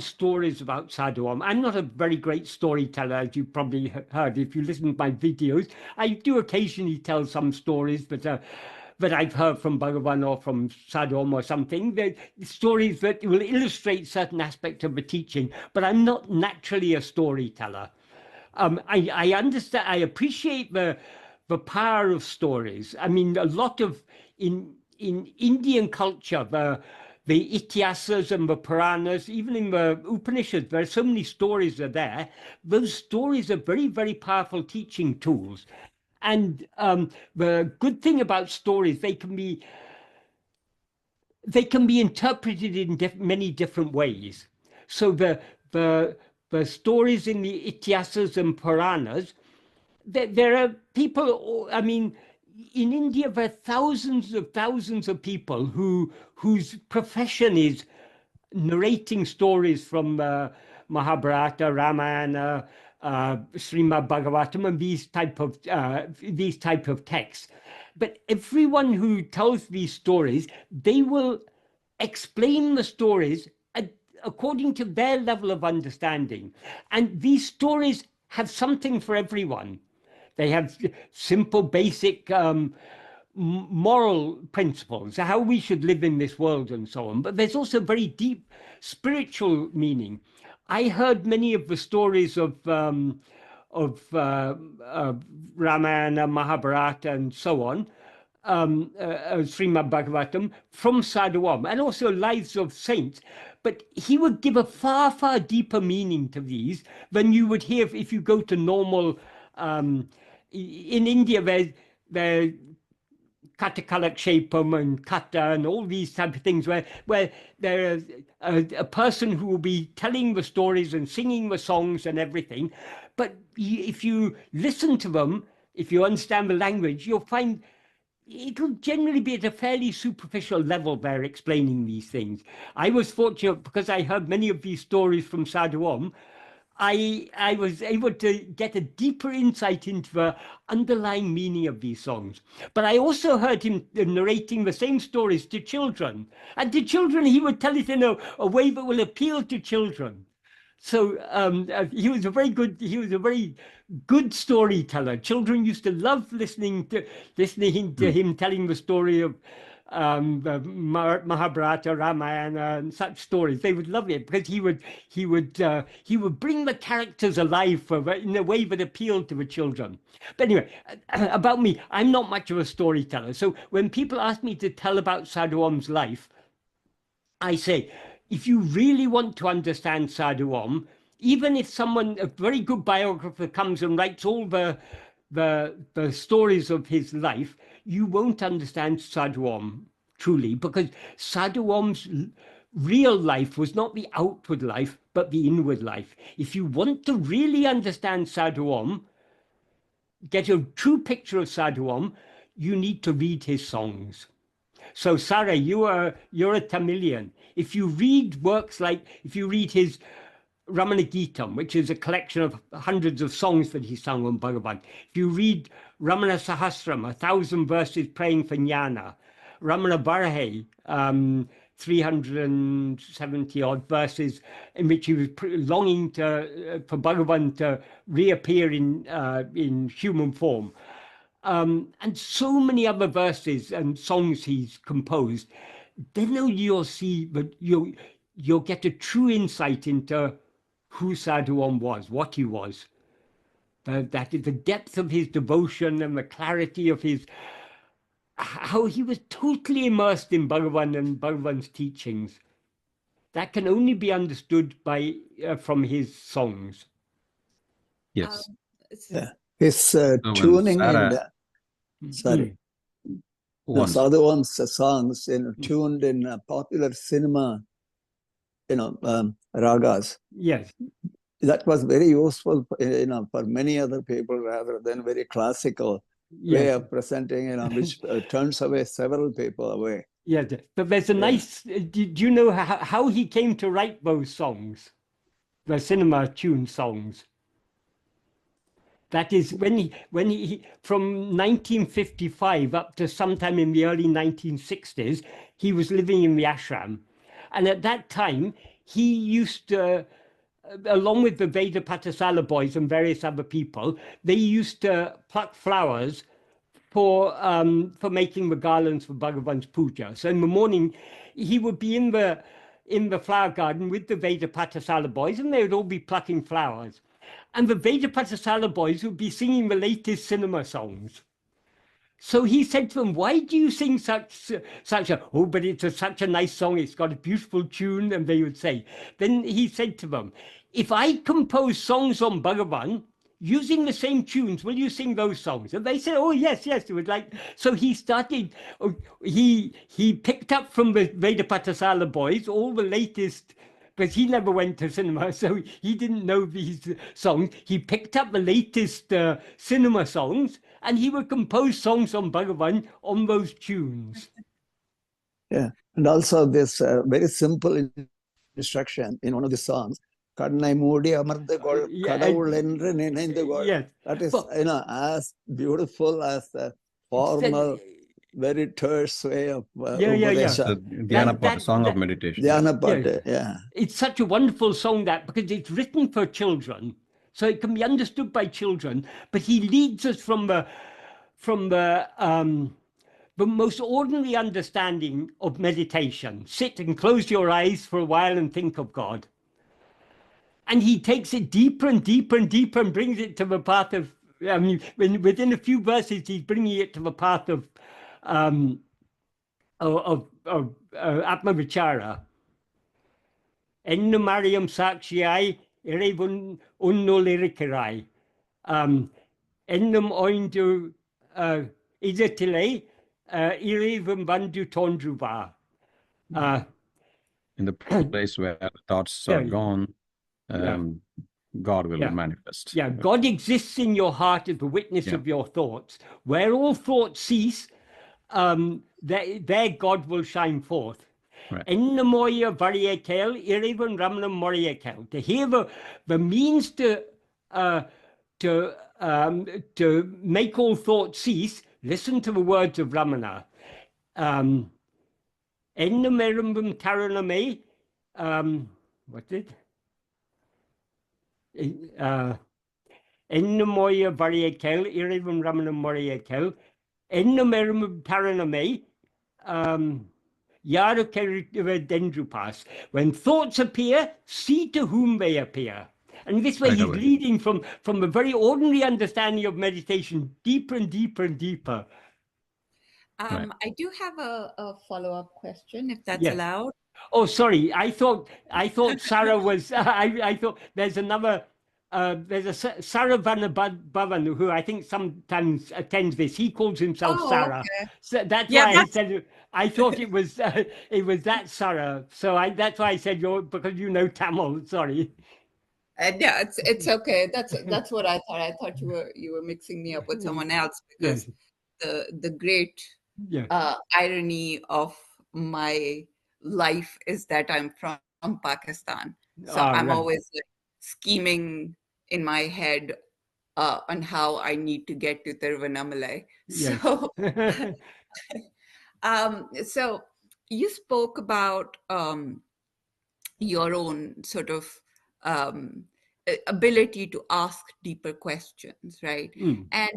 stories about Sadhu Om. I'm not a very great storyteller, as you probably heard if you listen to my videos. I do occasionally tell some stories, but that I've heard from Bhagavan or from Sadhu Om or something, the stories that will illustrate certain aspects of the teaching, but I'm not naturally a storyteller. I understand, I appreciate the power of stories. I mean, a lot of, in Indian culture, the Ityasas and the Puranas, even in the Upanishads, there are so many stories are there. Those stories are very, very powerful teaching tools. And the good thing about stories, they can be interpreted in many different ways. So the stories in the Ityasas and Puranas, there are people, I mean, in India, there are thousands of people whose profession is narrating stories from Mahabharata, Ramayana, Srimad Bhagavatam, and these type of texts. But everyone who tells these stories, they will explain the stories according to their level of understanding. And these stories have something for everyone. They have simple, basic moral principles, how we should live in this world and so on. But there's also very deep spiritual meaning. I heard many of the stories of Ramayana, Mahabharata, and so on, Srimad Bhagavatam, from Sadhu Om, and also lives of saints. But he would give a far, far deeper meaning to these than you would hear if you go to normal. In India, there's Katakalakshepam and Kata and all these type of things where there's a person who will be telling the stories and singing the songs and everything. But if you listen to them, if you understand the language, you'll find it'll generally be at a fairly superficial level they're explaining these things. I was fortunate because I heard many of these stories from Sadhu Om. I was able to get a deeper insight into the underlying meaning of these songs. But I also heard him narrating the same stories to children. And to children, he would tell it in a way that will appeal to children. So he was a very good storyteller. Children used to love listening to him telling the story of the Mahabharata, Ramayana, and such stories. They would love it because he would bring the characters alive in a way that appealed to the children. But anyway, about me, I'm not much of a storyteller. So when people ask me to tell about Sadhu Om's life, I say, if you really want to understand Sadhu Om, even if someone, a very good biographer, comes and writes all the stories of his life, you won't understand Sadhu Om truly, because Sadhu Om's real life was not the outward life, but the inward life. If you want to really understand Sadhu Om, get a true picture of Sadhu Om, you need to read his songs. So Sarah, you're a Tamilian. If you read works like, if you read his Ramana Geetam, which is a collection of hundreds of songs that he sung on Bhagavan. If you read Ramana Sahasram, 1,000 verses praying for jnana, Ramana Barahe, 370 odd verses in which he was longing for Bhagavan to reappear in human form. And so many other verses and songs he's composed, then you'll see that you'll get a true insight into who Sadhu Om was, what he was. The depth of his devotion and the clarity of how he was totally immersed in Bhagavan and Bhagavan's teachings. That can only be understood from his songs. Yes. Yeah. His tuning Sarah, the Sadhu Om's songs, tuned in popular cinema, ragas. Yes. That was very useful, for many other people rather than very classical way of presenting, which turns away several people away. Yes, but there's a nice. Do you know how he came to write those songs, the cinema tune songs? That is when he from 1955 up to sometime in the early 1960s, he was living in the ashram, and at that time he used to, along with the Veda Patasala boys and various other people, they used to pluck flowers for making the garlands for Bhagavan's puja. So in the morning, he would be in the flower garden with the Veda Patasala boys, and they would all be plucking flowers. And the Veda Patasala boys would be singing the latest cinema songs. So he said to them, why do you sing such a, oh, but it's such a nice song, it's got a beautiful tune, and they would say. Then he said to them, if I compose songs on Bhagavan, using the same tunes, will you sing those songs? And they said, oh, yes, it would like. So he started, he picked up from the Veda Patasala boys all the latest, because he never went to cinema, so he didn't know these songs. He picked up the latest cinema songs, and he would compose songs on Bhagavan on those tunes. Yeah, and also this very simple instruction in one of the songs, Kadnai Moodi Amartha Gol Kadavul Endre Ninainthu Gol. That is, as beautiful as the formal, very terse way of Upadesha. Dhyana song of meditation. Dhyana yeah. It's such a wonderful song because it's written for children, so it can be understood by children. But he leads us from the most ordinary understanding of meditation. Sit and close your eyes for a while and think of God. And he takes it deeper and deeper and deeper and brings it to the path of, within a few verses, he's bringing it to the path of Atma-vichara. Ennu Mariam Sakshiyai, Irevun Unnolirikirai. Ennum Oindu Izetile, Irevun Bandu Tondruba. In the place where the thoughts are gone, God will manifest. Yeah, God exists in your heart as the witness of your thoughts. Where all thoughts cease, there God will shine forth. Ennamoya variekel, Irevan Ramana Moriakel. To hear the means to make all thoughts cease, listen to the words of Ramana. Ennamerambum taraname, what's it? Ennamoya variekel, Irevan Ramana Moriakel. Ennamerambum taraname, Dendrupas. When thoughts appear, see to whom they appear. And this way he's leading from a very ordinary understanding of meditation deeper and deeper and deeper. I do have a follow-up question, if that's allowed. Oh, sorry. I thought Sarah was. I thought there's another. There's a Saravana Bhavan who I think sometimes attends this. He calls himself Sarah. Okay. So that's why I said I thought it was that Sarah. So that's why I said because you know Tamil. Sorry. Yeah, it's okay. That's what I thought. I thought you were mixing me up with someone else, because the great irony of my life is that I'm from Pakistan, so I'm always like scheming in my head on how I need to get to Tiruvannamalai. So, so you spoke about your own sort of ability to ask deeper questions, right? And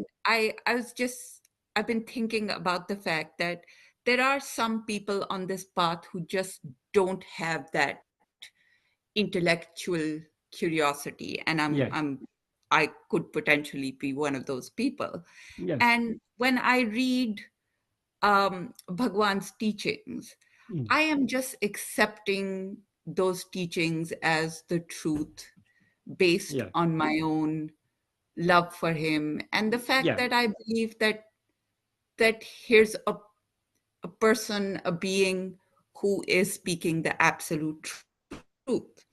I've been thinking about the fact that there are some people on this path who just don't have that intellectual curiosity, and I could potentially be one of those people. And when I read Bhagwan's teachings, I am just accepting those teachings as the truth based on my own love for him, and the fact that I believe that here's a person, a being who is speaking the absolute truth.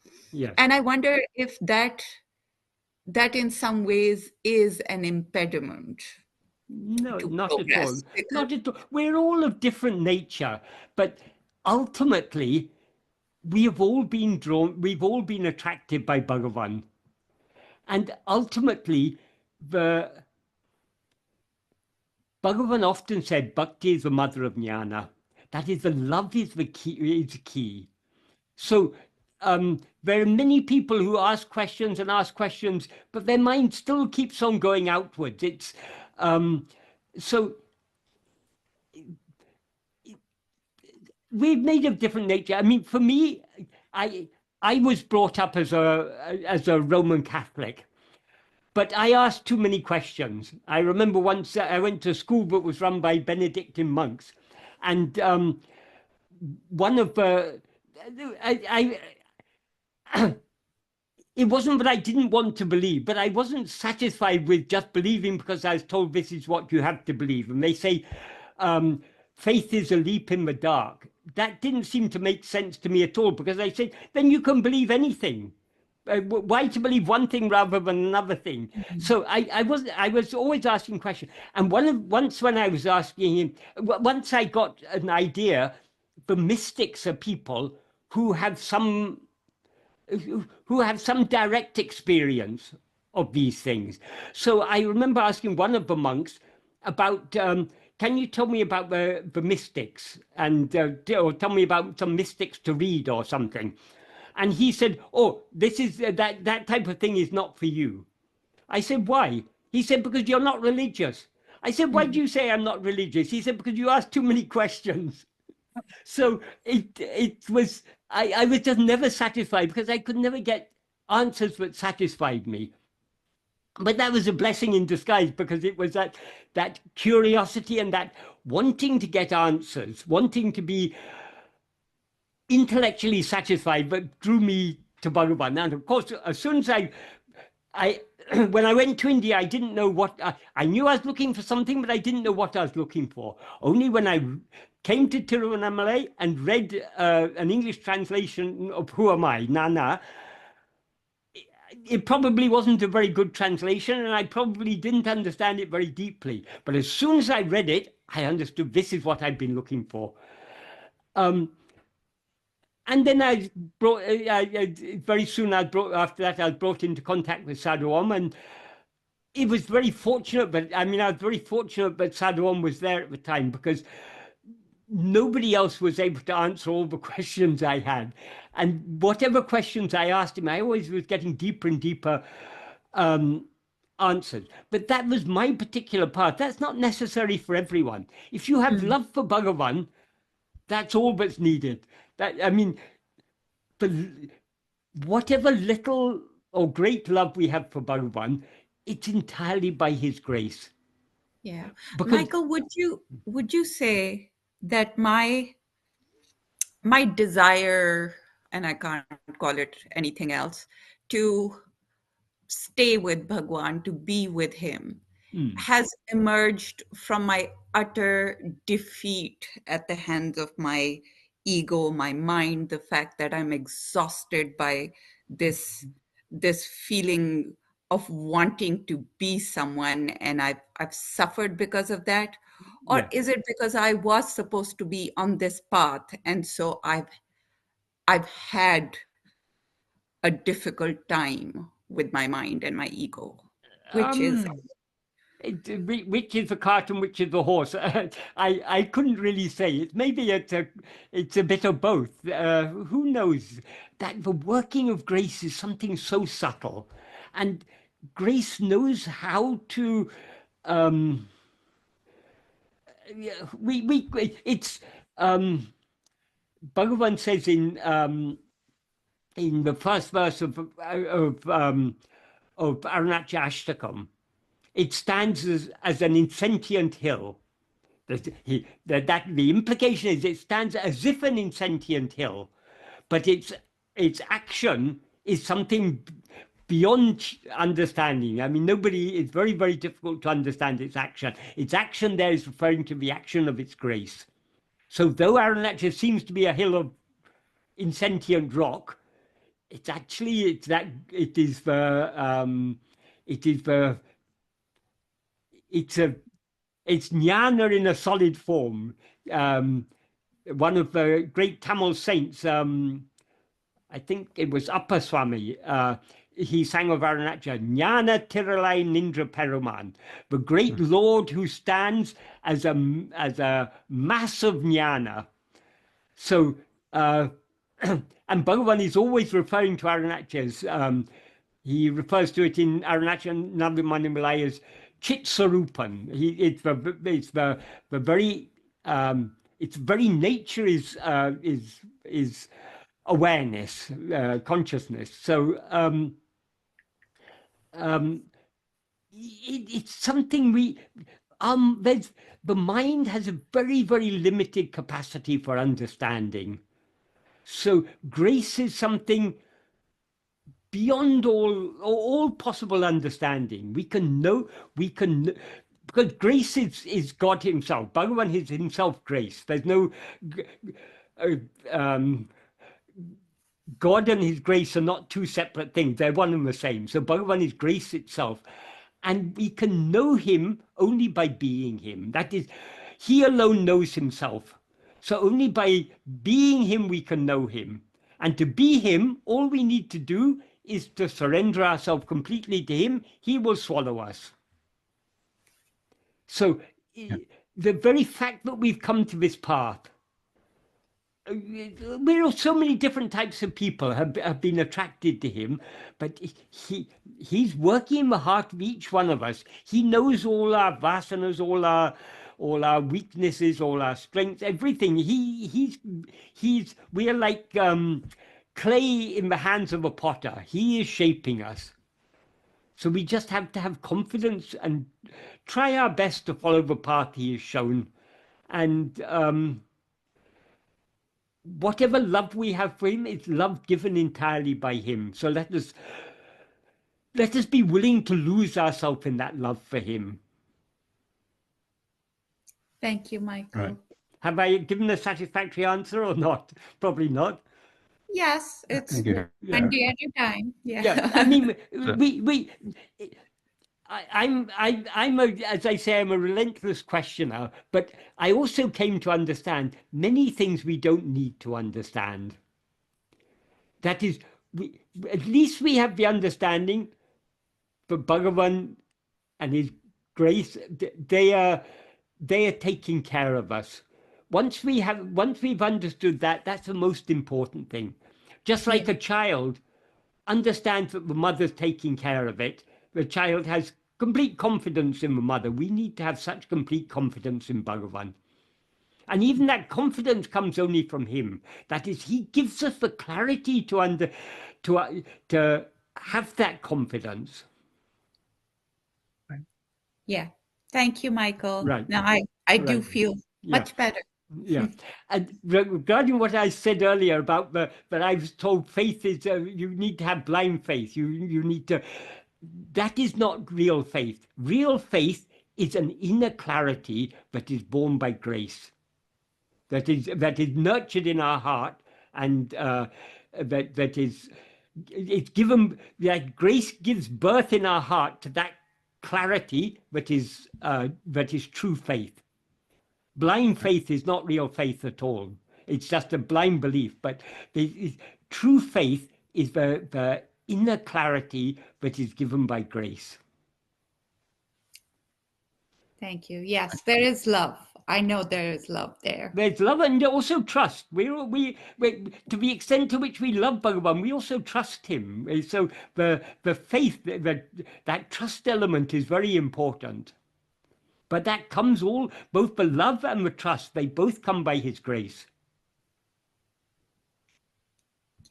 And I wonder if that in some ways is an impediment. No, not at all. Not at all. We're all of different nature, but ultimately we've all been attracted by Bhagavan. And ultimately, Bhagavan often said, Bhakti is the mother of jnana. That is, the love is the key. So there are many people who ask questions, but their mind still keeps on going outwards. It's so we've made of different nature. I mean, for me, I was brought up as a Roman Catholic, but I asked too many questions. I remember once I went to a school that was run by Benedictine monks, and one of it wasn't that I didn't want to believe, but I wasn't satisfied with just believing because I was told this is what you have to believe. And they say faith is a leap in the dark. That didn't seem to make sense to me at all, because I said, then you can believe anything. Why to believe one thing rather than another thing? So I was always asking questions. And once when I was asking him, once I got an idea, the mystics are people who have some direct experience of these things. So I remember asking one of the monks about, can you tell me about the mystics, and or tell me about some mystics to read or something? And he said, oh, this is that type of thing is not for you. I said, why? He said, because you're not religious. I said, why do you say I'm not religious? He said, because you ask too many questions. So it was, I was just never satisfied, because I could never get answers that satisfied me. But that was a blessing in disguise, because it was that curiosity and that wanting to get answers, wanting to be intellectually satisfied, but drew me to Bhagavan. And of course, as soon as when I went to India, I didn't know what, I knew I was looking for something, but I didn't know what I was looking for. Only when I came to Tiruvannamalai and read an English translation of Who Am I, Nana, it probably wasn't a very good translation, and I probably didn't understand it very deeply. But as soon as I read it, I understood this is what I'd been looking for. And then I brought, very soon after that, I was brought into contact with Sadhu Om, and it was very fortunate, I was very fortunate that Sadhu Om was there at the time, because nobody else was able to answer all the questions I had. And whatever questions I asked him, I always was getting deeper and deeper answers. But that was my particular path. That's not necessary for everyone. If you have love for Bhagavan, That's all that's needed. I mean, whatever little or great love we have for Bhagavan, it's entirely by his grace. Yeah. Because, Michael, would you say that my desire, and I can't call it anything else, to stay with Bhagwan, to be with him, has emerged from my utter defeat at the hands of my ego, my mind, the fact that I'm exhausted by this feeling of wanting to be someone, and I've suffered because of that? Or is it because I was supposed to be on this path, and so I've had a difficult time with my mind and my ego? Which is the cart and which is the horse? I couldn't really say it. Maybe it's a bit of both. Who knows? That the working of grace is something so subtle, and grace knows how to. It's Bhagavan says in the first verse of Arunachya Ashtakam, it stands as an insentient hill. The implication is it stands as if an insentient hill, but its action is something beyond understanding. I mean, it's very, very difficult to understand its action. Its action there is referring to the action of its grace. So though Arunachal seems to be a hill of insentient rock, it's jnana in a solid form. One of the great Tamil saints, I think it was Upper Swami, he sang of Arunachal, Jnana Tiralai Nindra Peruman, the great Lord who stands as a mass of jnana. So, and Bhagavan is always referring to Arunachal. He refers to it in Arunachal Navimanimalai as Chit Sarupan. Its very nature is awareness, consciousness. So it's something the mind has a very, very limited capacity for understanding. So grace is something beyond all possible understanding. We can know, because grace is God himself. Bhagavan is himself grace. There's no God and his grace are not two separate things. They're one and the same. So Bhagavan is grace itself. And we can know him only by being him. That is, he alone knows himself. So only by being him, we can know him. And to be him, all we need to do is to surrender ourselves completely to him. He will swallow us. So the very fact that we've come to this path, so many different types of people have been attracted to him, but he's working in the heart of each one of us. He knows all our vasanas, all our weaknesses, all our strengths, everything. We are like clay in the hands of a potter. He is shaping us. So we just have to have confidence and try our best to follow the path he has shown. And whatever love we have for him is love given entirely by him. So let us be willing to lose ourselves in that love for him. Thank you, Michael. Right. Have I given a satisfactory answer or not? Probably not. Yes, it's Thank you. one day at a time. Yeah. I mean, as I say, I'm a relentless questioner, but I also came to understand many things we don't need to understand. That is, at least we have the understanding for Bhagavan and his grace. They are taking care of us. Once we've understood that, that's the most important thing. Just like a child understands that the mother's taking care of it, the child has complete confidence in the mother. We need to have such complete confidence in Bhagavan. And even that confidence comes only from him. That is, he gives us the clarity to have that confidence. Yeah. Thank you, Michael. Right. Now I do feel much better. Yeah. And regarding what I said earlier about that I was told faith is, you need to have blind faith. You need to, that is not real faith. Real faith is an inner clarity that is born by grace. That is nurtured in our heart, and it's given, that grace gives birth in our heart to that clarity that is true faith. Blind faith is not real faith at all. It's just a blind belief. But true faith is the inner clarity that is given by grace. Thank you. Yes, there is love. I know there is love there. There's love and also trust. We to the extent to which we love Bhagavan, we also trust him. So the faith, that trust element is very important. But that comes both the love and the trust, they both come by his grace.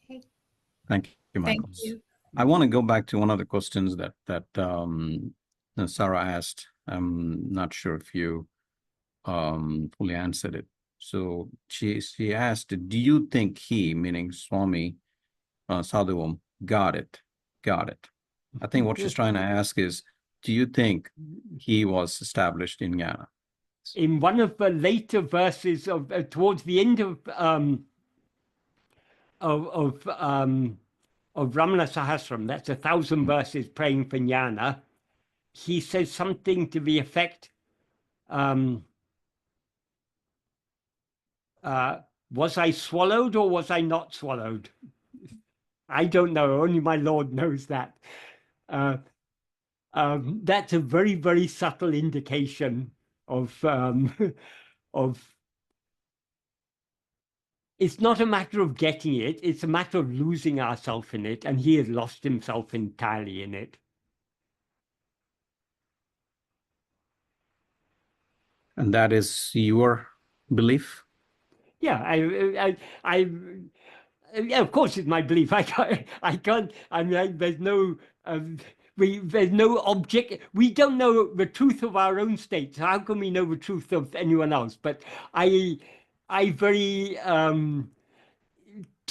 Okay. Thank you, Michael. Thank you. I want to go back to one of the questions that Sarah asked. I'm not sure if you fully answered it. So she asked, do you think he, meaning Swami Sadhu Om, got it? I think what she's trying to ask is, do you think he was established in Jnana? In one of the later verses of towards the end of Ramana Sahasram, that's 1,000 verses praying for Jnana, he says something to the effect, was I swallowed or was I not swallowed? I don't know, only my Lord knows that. That's a very, very subtle indication of it's not a matter of getting it, it's a matter of losing ourselves in it, and he has lost himself entirely in it. And that is your belief? Yeah, yeah, of course it's my belief. I can't, I mean, there's no, there's no object. We don't know the truth of our own state. So how can we know the truth of anyone else? But I very, to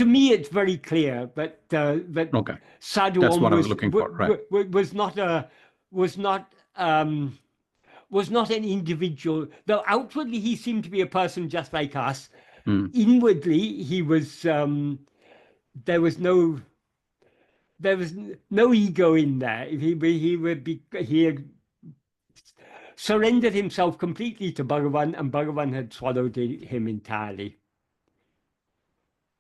me, it's very clear that Okay. Sadhu That's Om what I was looking for, right. was not an individual, though outwardly he seemed to be a person just like us. Inwardly, he was. There was no ego in there. He had surrendered himself completely to Bhagavan, and Bhagavan had swallowed him entirely.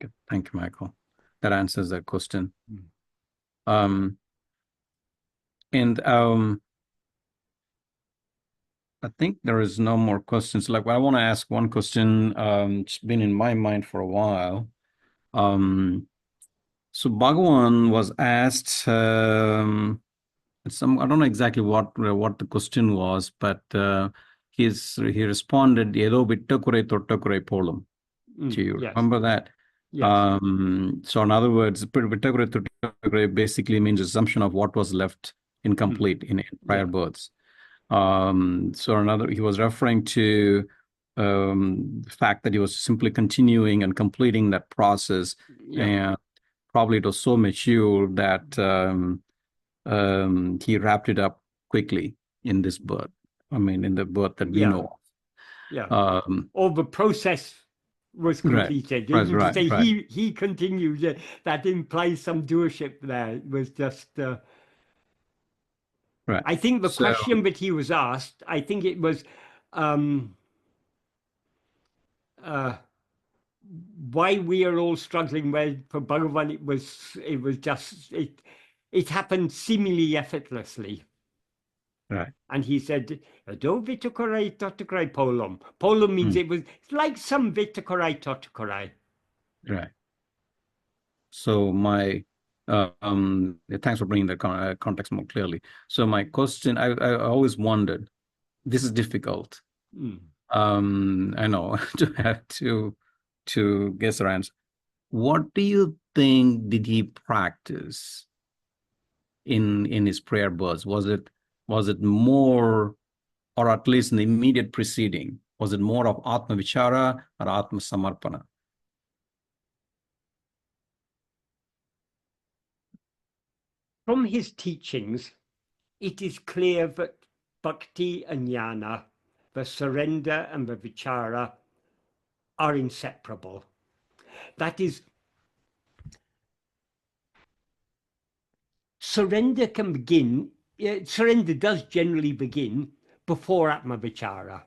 Okay. Thank you, Michael. That answers that question. I think there is no more questions. Like, I want to ask one question. It's been in my mind for a while. So Bhagavan was asked, I don't know exactly what the question was, but he responded, "Yedo vittakurai tottakurai polam." Do you remember that? Yes. So in other words, vittakurai tottakurai basically means assumption of what was left incomplete in prior births. So he was referring to the fact that he was simply continuing and completing that process, and probably it was so mature that he wrapped it up quickly in this birth. I mean, in the birth that we know of. All the process was completed. Right. He continued. That implies some doership there. It was just. Right. I think the question that he was asked, I think it was, why we are all struggling. Well, for Bhagavan, it was just it happened seemingly effortlessly. Right. And he said, "Do vitakorai totakorai polam." Polam means it's like some vitakorai totakorai. Right. So thanks for bringing the context more clearly. So my question, I always wondered, this is difficult. I know to have to guess our answer. What do you think did he practice in his prayer bursts? Was it more, or at least in the immediate preceding, was it more of Atma-vichara or Atma-samarpana? From his teachings, it is clear that bhakti and jnana, the surrender and the vichara, are inseparable. That is, surrender does generally begin before Atma-vichara.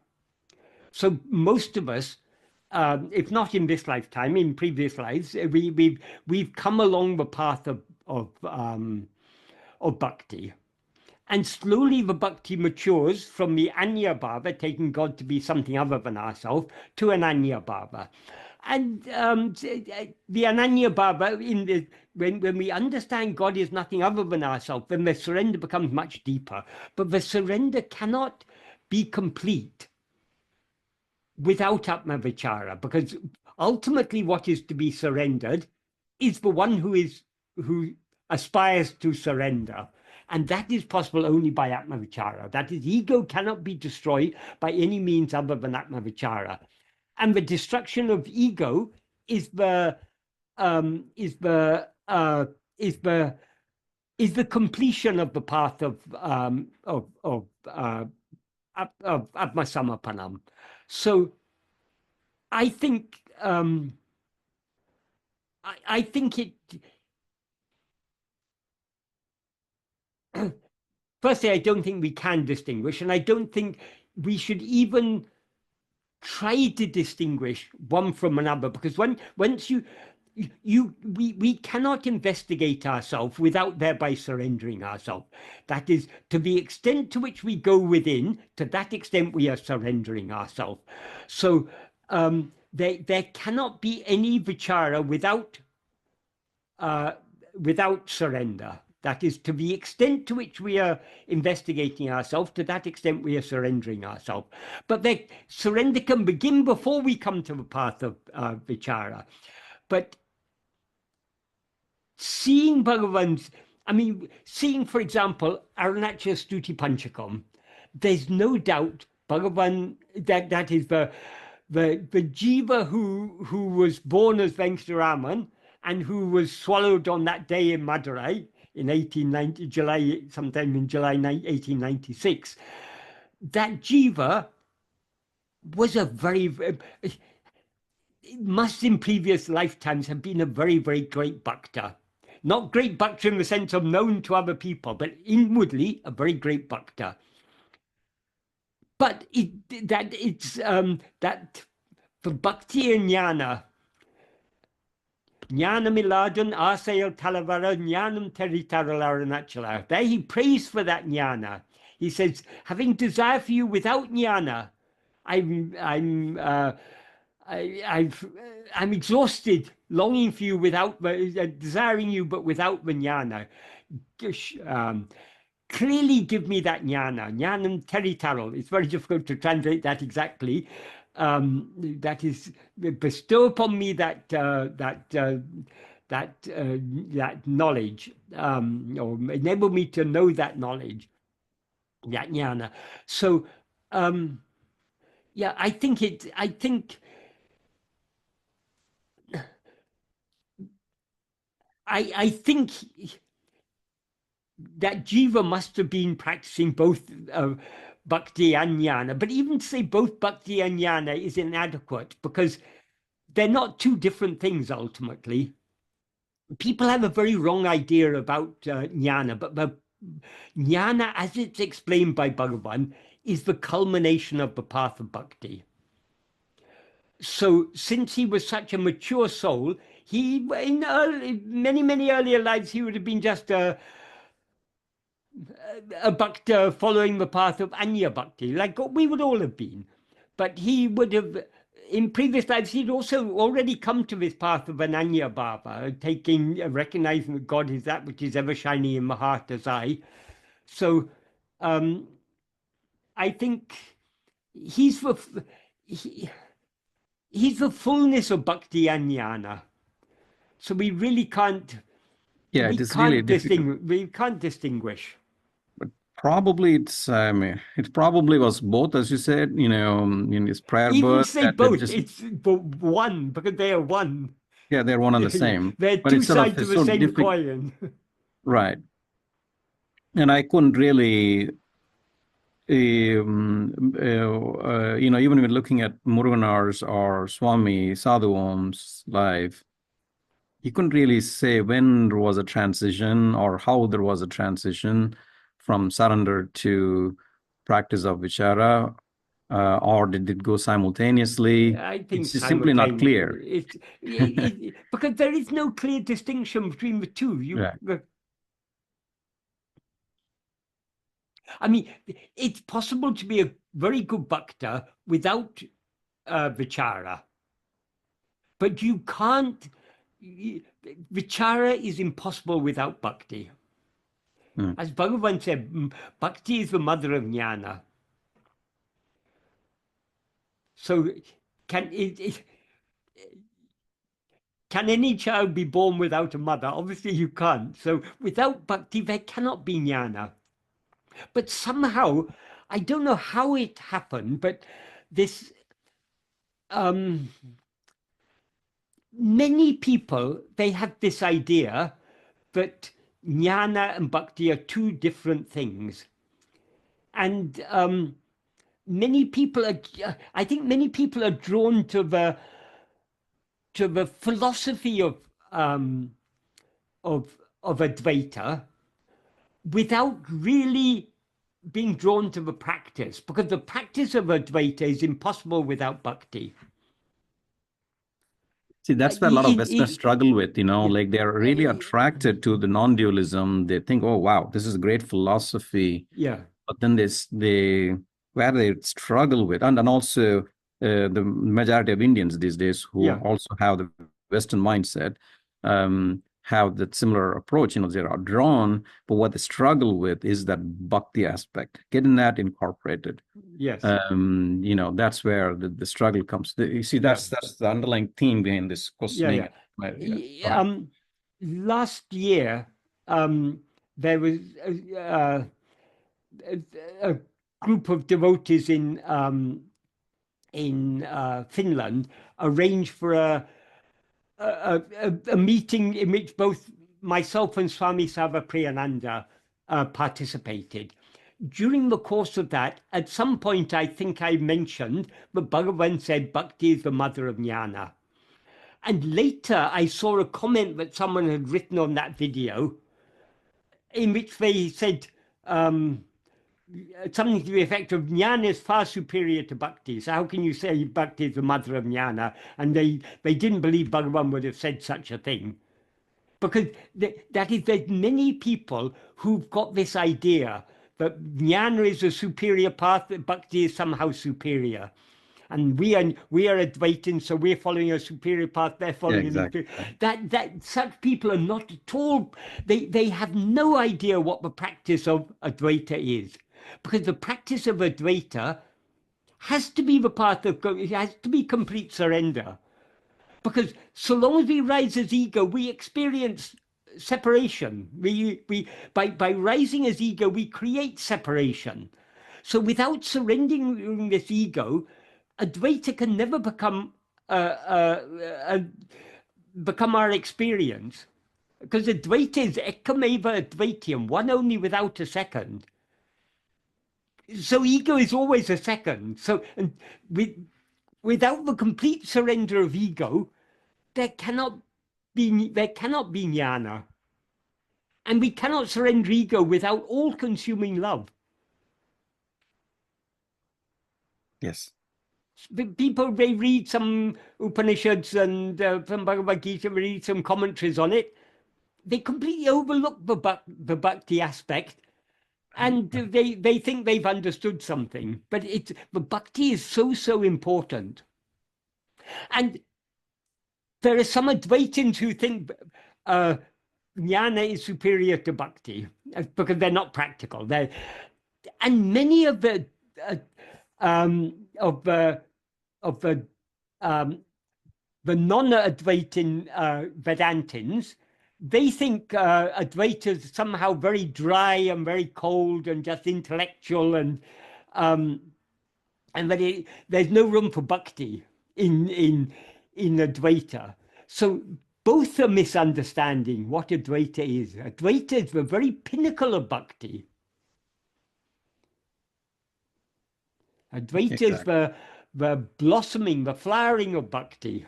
So most of us, if not in this lifetime, in previous lives, we've come along the path of bhakti. And slowly the bhakti matures from the anya bhava, taking God to be something other than ourselves, to an anya bhava. And the ananya bhava, when we understand God is nothing other than ourselves, then the surrender becomes much deeper. But the surrender cannot be complete without Atma-vichara, because ultimately what is to be surrendered is the one who aspires to surrender. And that is possible only by Atma-vichara. That is, ego cannot be destroyed by any means other than Atma-vichara. And the destruction of ego is the completion of the path of Atma-samarpanam. So I think I think it. Firstly, I don't think we can distinguish, and I don't think we should even try to distinguish one from another, because once we cannot investigate ourselves without thereby surrendering ourselves. That is, to the extent to which we go within, to that extent we are surrendering ourselves. So there cannot be any vichara without surrender. That is, to the extent to which we are investigating ourselves, to that extent we are surrendering ourselves. But surrender can begin before we come to the path of vichara. But seeing Bhagavan's, seeing, for example, Arunachala Stuti Panchakam, there's no doubt Bhagavan, that is the jiva who was born as Venkataraman and who was swallowed on that day in Madurai in sometime in July 1896. That jiva was it must in previous lifetimes have been a very, very great bhakta. Not great bhakta in the sense of known to other people, but inwardly a very great bhakta. But that for bhakti and jnana, Jnanamiladun asayal talavara jnanam teritaralarunachala. There he prays for that jnana. He says, having desire for you without jnana, I'm exhausted, longing for you without, desiring you, but without the jnana. Clearly give me that jnana. Jnanam teritaral. It's very difficult to translate that exactly. That is, bestow upon me that knowledge, or enable me to know that knowledge, that jnana. So, yeah, I think that jiva must have been practicing both bhakti and jnana, but even to say both bhakti and jnana is inadequate, because they're not two different things ultimately. People have a very wrong idea about jnana, but the jnana, as it's explained by Bhagavan, is the culmination of the path of bhakti. So since he was such a mature soul, in many earlier lives, he would have been just a bhakta following the path of anya bhakti, like we would all have been. But he would have, in previous lives, he'd also already come to this path of ananya bhava, recognizing that God is that which is ever shining in the heart as I. So I think he's he's the fullness of bhakti and jnana. So we really can't. Yeah, it is really difficult. We can't distinguish. But probably it probably was both, as you said. In his prayer Even birth. say both. It's one because they are one. Yeah, they're one and the same. They're but two it's sort sides of the same coin. Right. And I couldn't really, even when looking at Muruganar's or Swami Sadhu Om's life, he couldn't really say when there was a transition or how there was a transition from surrender to practice of vichara, or did it go simultaneously? I think it's simply not clear. Because there is no clear distinction between the two. I mean, it's possible to be a very good bhakta without vichara. But you can't, vichara is impossible without bhakti. As Bhagavan said, bhakti is the mother of jnana. So can any child be born without a mother? Obviously you can't. So without bhakti, there cannot be jnana. But somehow, I don't know how it happened, but this, many people, they have this idea that jnana and bhakti are two different things. And many people I think many people are drawn to the philosophy of Advaita without really being drawn to the practice, because the practice of Advaita is impossible without bhakti. See, that's where a lot of Westerners struggle with, like they're really attracted to the non-dualism. They think, oh, wow, this is a great philosophy. Yeah. But then where they struggle with, and also the majority of Indians these days who also have the Western mindset, have that similar approach. They are drawn, but what they struggle with is that bhakti aspect, getting that incorporated. Yes. That's where the struggle comes. You see, that's the underlying theme behind this questioning. Last year, there was a group of devotees in Finland arranged for a meeting in which both myself and Swami Savapriyananda participated. During the course of that, at some point, I think I mentioned that Bhagavan said, bhakti is the mother of jnana. And later, I saw a comment that someone had written on that video in which they said something to the effect of jnana is far superior to bhakti. So how can you say bhakti is the mother of jnana? And they didn't believe Bhagavan would have said such a thing. Because there's many people who've got this idea that jnana is a superior path, that bhakti is somehow superior. And we are Advaitin, so we're following a superior path, they're following an inferior. That such people are not at all, they have no idea what the practice of Advaita is. Because the practice of Advaita has to be the path of, it has to be complete surrender. Because so long as we rise as ego, we experience separation. By rising as ego, we create separation. So without surrendering this ego, Advaita can never become our experience, because Advaita is ekkameva advaitiyam, one only without a second. So ego is always a second. So without the complete surrender of ego, there cannot be jnana, and we cannot surrender ego without all-consuming love. Yes. People, they read some Upanishads and from Bhagavad Gita, read some commentaries on it. They completely overlook the bhakti aspect, and they think they've understood something. But the bhakti is so important. And there are some Advaitins who think jnana is superior to bhakti because they're not practical. And many of the non-Advaitin Vedantins, they think Advaita is somehow very dry and very cold and just intellectual, and that there's no room for bhakti in Advaita. So both are misunderstanding what Advaita is. Advaita is the very pinnacle of bhakti. Advaita is the blossoming, the flowering of bhakti.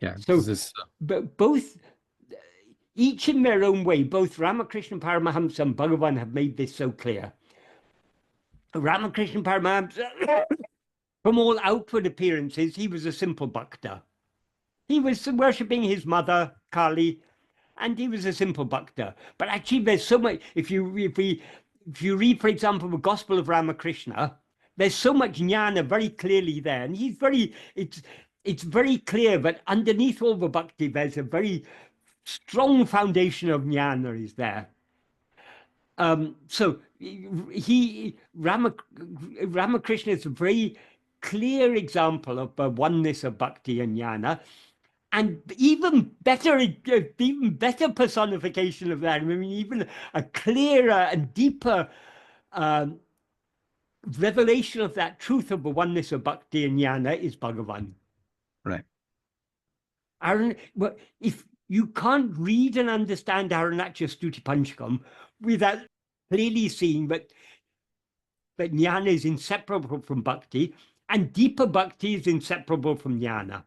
Yeah. So both, each in their own way, both Ramakrishna Paramahamsa and Bhagavan have made this so clear. Ramakrishna Paramahamsa, from all outward appearances, he was a simple bhakta. He was worshipping his mother, Kali, and he was a simple bhakta. But actually, there's so much. If you read, for example, the Gospel of Ramakrishna, there's so much jnana very clearly there, and he's very. It's very clear that underneath all the bhakti, there's a very strong foundation of jnana is there. So Ramakrishna is a very clear example of the oneness of bhakti and jnana, and even better personification of that. I mean, even a clearer and deeper revelation of that truth of the oneness of bhakti and jnana is Bhagavan. Right. If you can't read and understand Arunacha Stuti Panchakam without clearly seeing that jnana is inseparable from bhakti, and deeper bhakti is inseparable from jnana.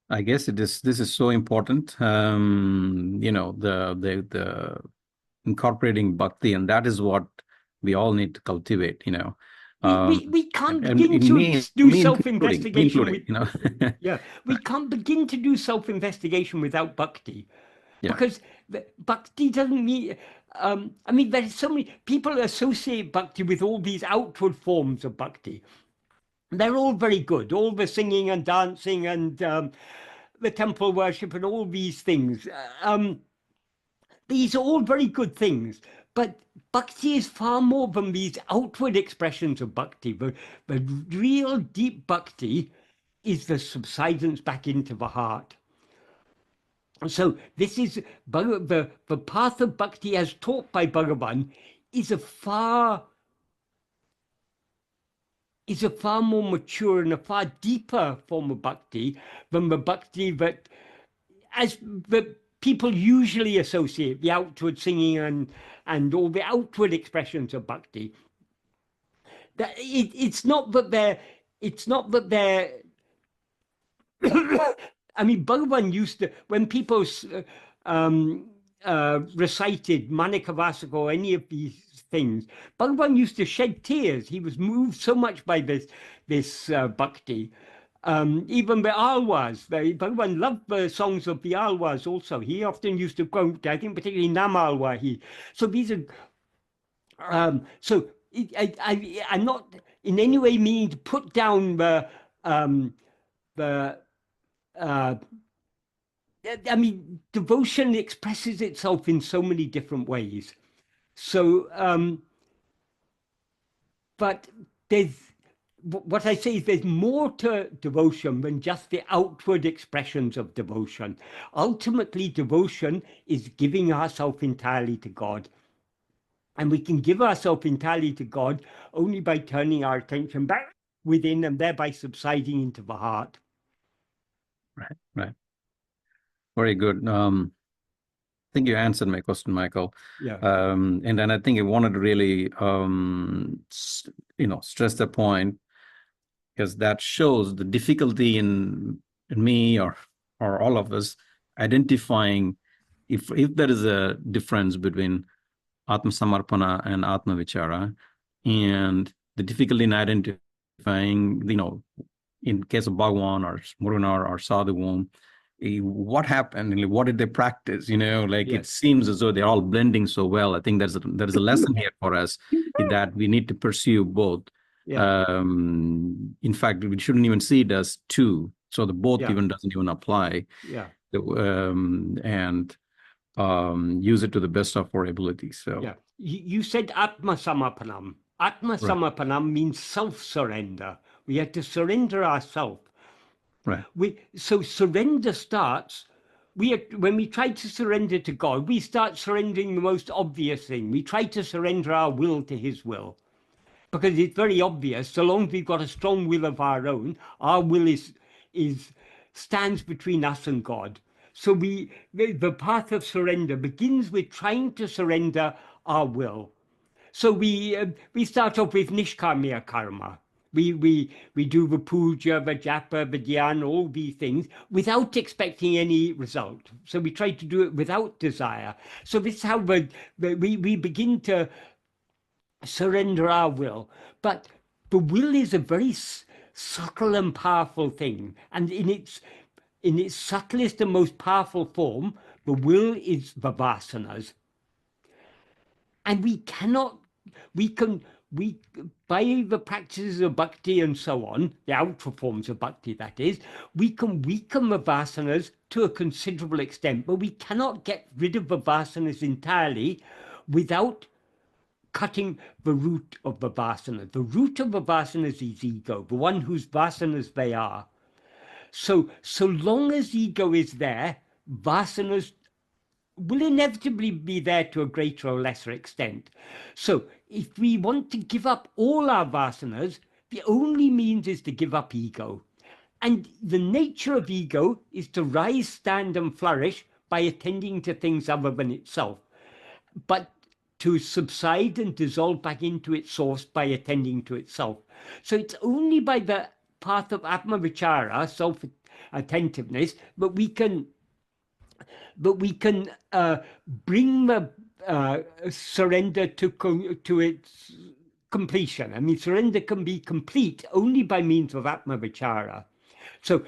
I guess this is so important. The incorporating bhakti, and that is what we all need to cultivate. We can't begin to do self-investigation. Yeah, we can't begin to do self-investigation without bhakti, because bhakti doesn't mean. I mean, there's so many people associate bhakti with all these outward forms of bhakti. They're all very good, all the singing and dancing and the temple worship and all these things. These are all very good things, but bhakti is far more than these outward expressions of bhakti. The real deep bhakti is the subsidence back into the heart. So this is the path of bhakti as taught by Bhagavan is a far more mature and a far deeper form of bhakti than the bhakti that people usually associate, the outward singing and all the outward expressions of bhakti. It's not that they're I mean, Bhagavan used to, when people recited Manikavasaka or any of these things, Bhagavan used to shed tears. He was moved so much by this bhakti. Even the Alwas, Bhagavan loved the songs of the Alwas also. He often used to quote, I think particularly Nam Alwa. So these are, I'm not in any way meaning to put down I mean, devotion expresses itself in so many different ways. So, but what I say is there's more to devotion than just the outward expressions of devotion. Ultimately, devotion is giving ourselves entirely to God. And we can give ourselves entirely to God only by turning our attention back within and thereby subsiding into the heart. Right. Very good. I think you answered my question, Michael. Yeah. And then I think I wanted to really, stress the point, because that shows the difficulty in me or all of us identifying if there is a difference between Atma-samarpana and Atma-vichara, and the difficulty in identifying, in case of Bhagavan or Muruganar or Sadhu Om, what happened? What did they practice? It seems as though they're all blending so well. I think there's a lesson here for us that we need to pursue both. Yeah. In fact, we shouldn't even see it as two. So the both even doesn't even apply. Yeah. use it to the best of our ability. So yeah, you said Atma-samapanam. Atma-samapanam means self-surrender. We have to surrender ourselves. Right. So surrender starts, when we try to surrender to God, we start surrendering the most obvious thing. We try to surrender our will to his will. Because it's very obvious, so long as we've got a strong will of our own, our will stands between us and God. So the path of surrender begins with trying to surrender our will. So we start off with nishkamya karma. We do the puja, the japa, the dhyana, all these things without expecting any result. So we try to do it without desire. So this is how we begin to surrender our will. But the will is a very subtle and powerful thing. And in its subtlest and most powerful form, the will is the vasanas. And by the practices of bhakti and so on, the outer forms of bhakti that is, we can weaken the vasanas to a considerable extent, but we cannot get rid of the vasanas entirely without cutting the root of the vasana. The root of the vasanas is ego, the one whose vasanas they are. So long as ego is there, vasanas will inevitably be there to a greater or lesser extent. So if we want to give up all our vasanas, the only means is to give up ego. And the nature of ego is to rise, stand, and flourish by attending to things other than itself. But to subside and dissolve back into its source by attending to itself. So it's only by the path of Atma-vichara, self-attentiveness, that we can bring the surrender to its completion. I mean, surrender can be complete only by means of Atma-vichara. So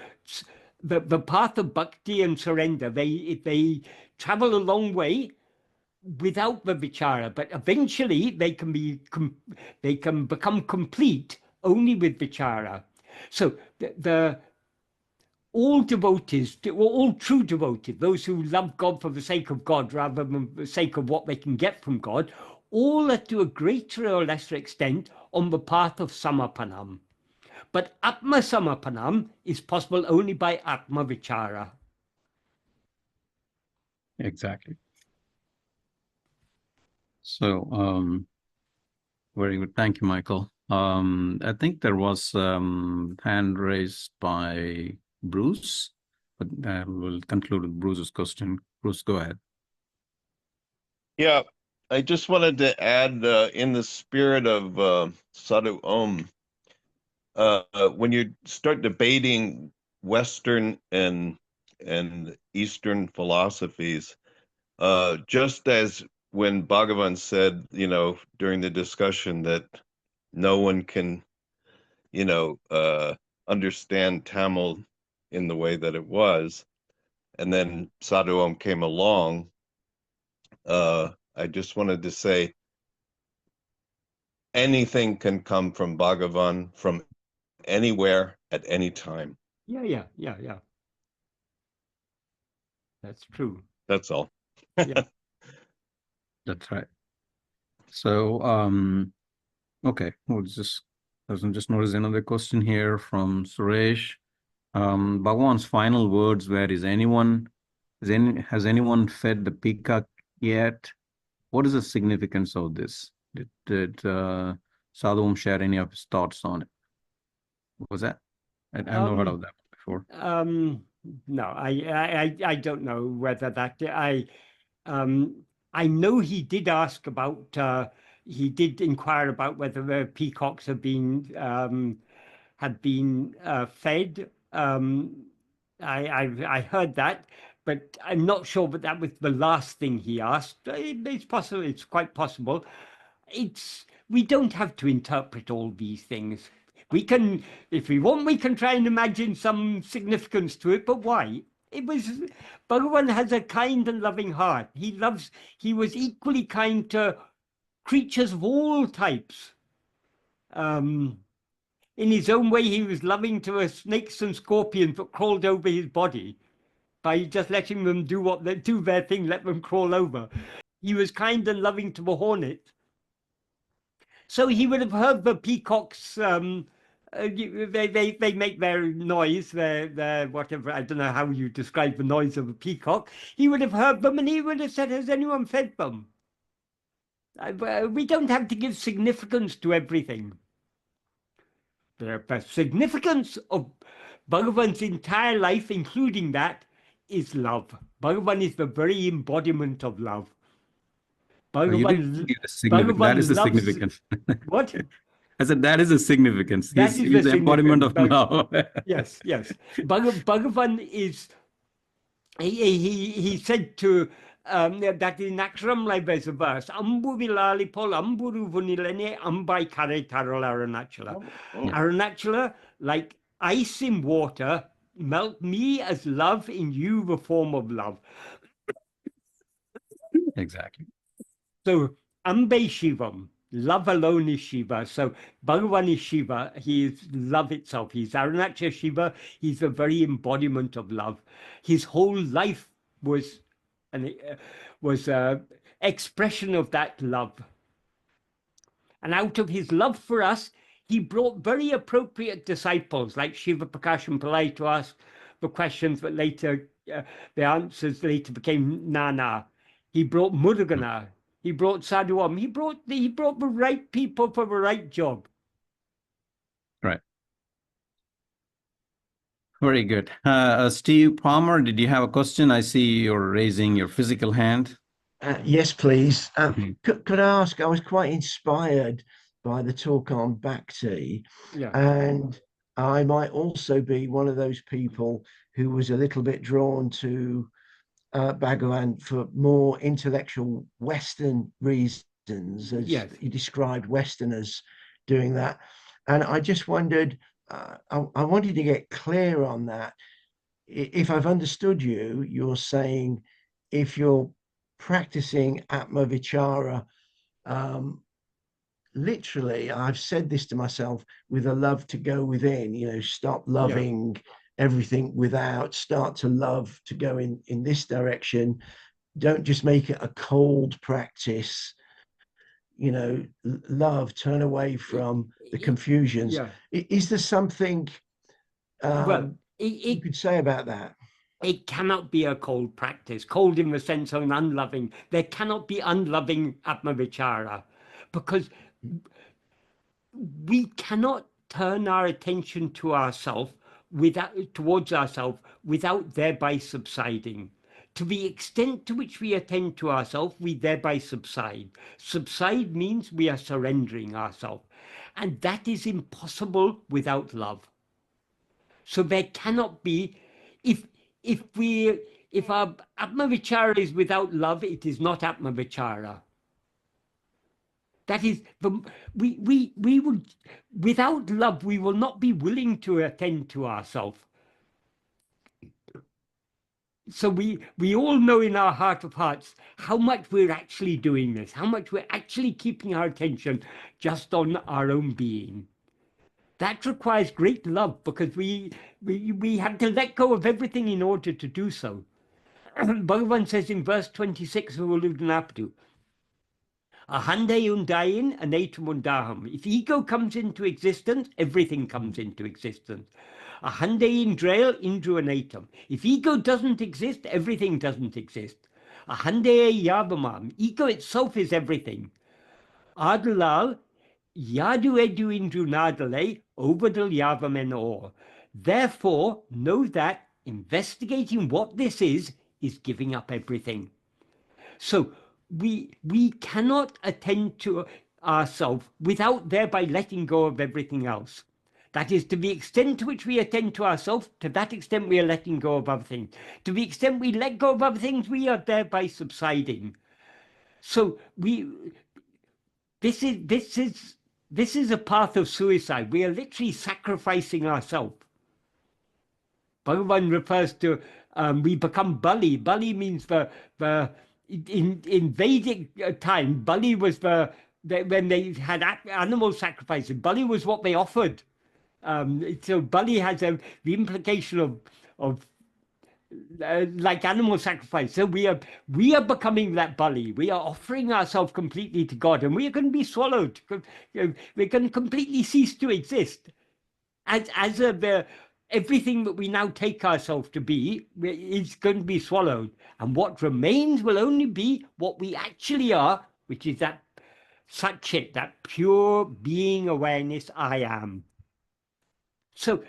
the path of bhakti and surrender, they travel a long way without the vichara, but eventually they can become complete only with vichara. So all devotees, all true devotees, those who love God for the sake of God rather than the sake of what they can get from God, all are to a greater or lesser extent on the path of samapanam. But Atma-samapanam is possible only by Atma-vichara. Exactly. So, very good. Thank you, Michael. I think there was hand raised by Bruce, but we'll conclude with Bruce's question. Bruce, go ahead. Yeah, I just wanted to add, in the spirit of Sadhu Om, when you start debating Western and Eastern philosophies, just as when Bhagavan said, during the discussion that no one can, understand Tamil in the way that it was, and then Sadhu Om came along, I just wanted to say, anything can come from Bhagavan from anywhere at any time. Yeah. That's true. That's all. Yeah. That's right. So, okay, we'll just notice another question here from Suresh. Bhagavan's final words were, has anyone fed the peacock yet? What is the significance of this? Did Sadhu Om share any of his thoughts on it? What was that? I've never heard of that before. No, I don't know whether that I know he did ask about he did inquire about whether the peacocks had been fed. I heard that, but I'm not sure that that was the last thing he asked. It's possible. It's quite possible. We don't have to interpret all these things. We can, if we want, we can try and imagine some significance to it, but why? Bhagavan has a kind and loving heart. He was equally kind to creatures of all types. In his own way, he was loving to snakes and scorpions that crawled over his body. by just letting them do their thing, let them crawl over. He was kind and loving to the hornet. So he would have heard the peacocks. They make their noise, their whatever. I don't know how you describe the noise of a peacock. He would have heard them, and he would have said, "Has anyone fed them?" We don't have to give significance to everything. The significance of Bhagavan's entire life, including that, is love. Bhagavan is the very embodiment of love. Bhagavan, that is the significance. What? I said that is the significance. He's the embodiment of love. Yes. Bhagavan is. He said to that in Akram there's a verse. Ambu vilali pol amburu vunilene ambai kare tarol Arunachala. Arunachala, like ice in water, melt me as love in you, the form of love. Exactly. So Ambe Shivam, love alone is Shiva. So Bhagavan is Shiva. He is love itself. He's Arunachala Shiva. He's the very embodiment of love. His whole life was an expression of that love. And out of his love for us, he brought very appropriate disciples like Shiva Prakashan Pillai to ask the questions, but later the answers later became Nana. He brought Mudagana. He brought Sadhu Om. He brought the right people for the right job. Right. Very good. Steve Palmer, did you have a question? I see you're raising your physical hand. Yes, please. Could I ask? I was quite inspired by the talk on Bhakti, and I might also be one of those people who was a little bit drawn to Bhagavan for more intellectual Western reasons, as you described Westerners doing that. And I just wondered, I wanted to get clear on that. If I've understood you, you're saying if you're practicing Atma-vichara, literally, I've said this to myself, with a love to go within, stop loving everything without, start to love to go in this direction. Don't just make it a cold practice, love, turn away from the confusions. Is there something you could say about that? It cannot be a cold practice, cold in the sense of an unloving. There cannot be unloving Atma-vichara, because we cannot turn our attention to ourselves towards ourselves without thereby subsiding. To the extent to which we attend to ourselves, we thereby subside. Subside means we are surrendering ourselves, and that is impossible without love. So there cannot be, if our Atma-vichara is without love, it is not Atma-vichara. That is, we would, without love, we will not be willing to attend to ourselves. So we all know in our heart of hearts how much we're actually doing this, how much we're actually keeping our attention just on our own being. That requires great love, because we have to let go of everything in order to do so. Bhagavan says in verse 26 of Uڵḷadu Nāṛpadu, Ahande undayin anatum undaham. If ego comes into existence, everything comes into existence. Ahande indrail indru anatum. If ego doesn't exist, everything doesn't exist. Ahande yavamam. Ego itself is everything. Adalal yadu edu indru nadale ovadal yavamen or. Therefore, know that investigating what this is giving up everything. So we cannot attend to ourselves without thereby letting go of everything else. That is, to the extent to which we attend to ourselves, to that extent we are letting go of other things. To the extent we let go of other things, we are thereby subsiding. So this is a path of suicide. We are literally sacrificing ourselves. Bhagavan refers to we become Bali. Bali means in Vedic time, Bali was when they had animal sacrifices. Bali was what they offered. So Bali has the implication of like animal sacrifice. So we are becoming that Bali. We are offering ourselves completely to God, and we are going to be swallowed. We're going to completely cease to exist. As everything that we now take ourselves to be is going to be swallowed, and what remains will only be what we actually are, which is that Satchit, that pure being awareness I am. So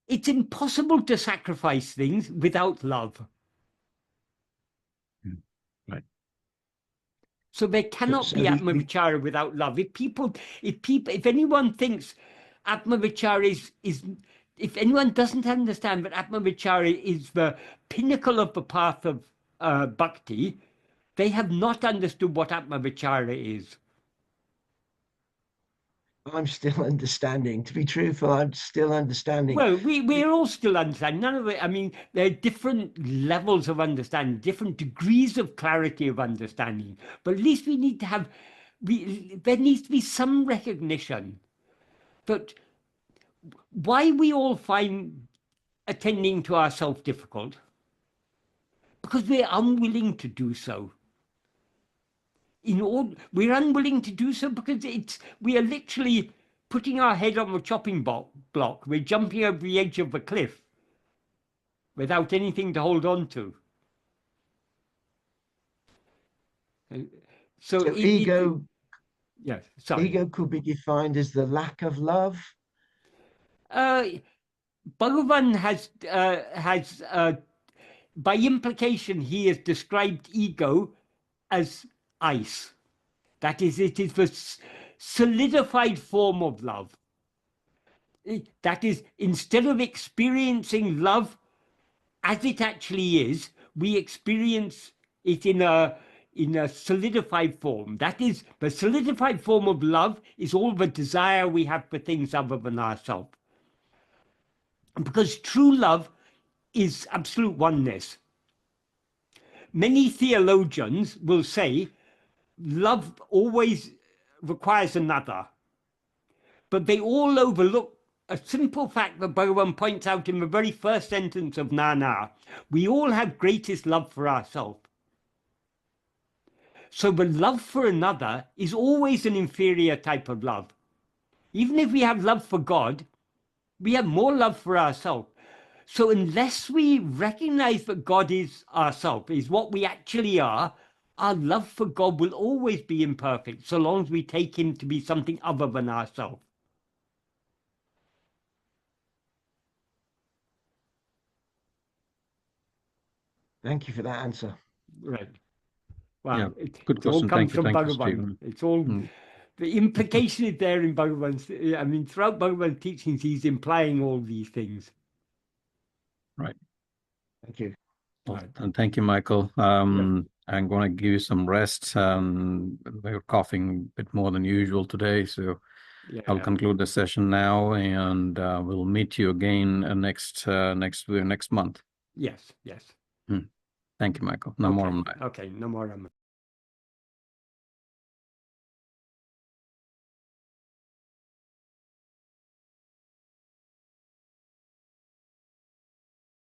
it's impossible to sacrifice things without love. Right. So there cannot be Atma-vichara without love. If anyone thinks Atma-vichara is, if anyone doesn't understand that Atma-vichara is the pinnacle of the path of bhakti, they have not understood what Atma-vichara is. I'm still understanding. To be truthful, I'm still understanding. Well, we're all still understanding. None of it. I mean, there are different levels of understanding, different degrees of clarity of understanding. But at least we need to have, there needs to be some recognition that why we all find attending to ourselves difficult, because we're unwilling to do so. We're unwilling to do so because we are literally putting our head on the chopping block. We're jumping over the edge of the cliff without anything to hold on to. So ego, yes, sorry. Ego could be defined as the lack of love. Bhagavan has by implication, he has described ego as ice. That is, it is the solidified form of love. That is, instead of experiencing love as it actually is, we experience it in a solidified form. That is, the solidified form of love is all the desire we have for things other than ourselves. Because true love is absolute oneness. Many theologians will say love always requires another, but they all overlook a simple fact that Bhagavan points out in the very first sentence of Nana. We all have greatest love for ourselves. So the love for another is always an inferior type of love. Even if we have love for God, we have more love for ourselves. So unless we recognize that God is ourself, is what we actually are, our love for God will always be imperfect, so long as we take him to be something other than ourselves. Thank you for that answer. Right. Wow. Yeah, good question. All comes Thank from you, Bhagavan. It's all the implication is there in Bhagavan's. I mean, throughout Bhagavan's teachings, he's implying all these things. Right. Thank you. Well, and thank you, Michael. I'm going to give you some rest. We're coughing a bit more than usual today, so I'll conclude the session now, and we'll meet you again next month. Yes. Yes. Thank you, Michael. Namo Ramaya. Okay. Namo Ramaya.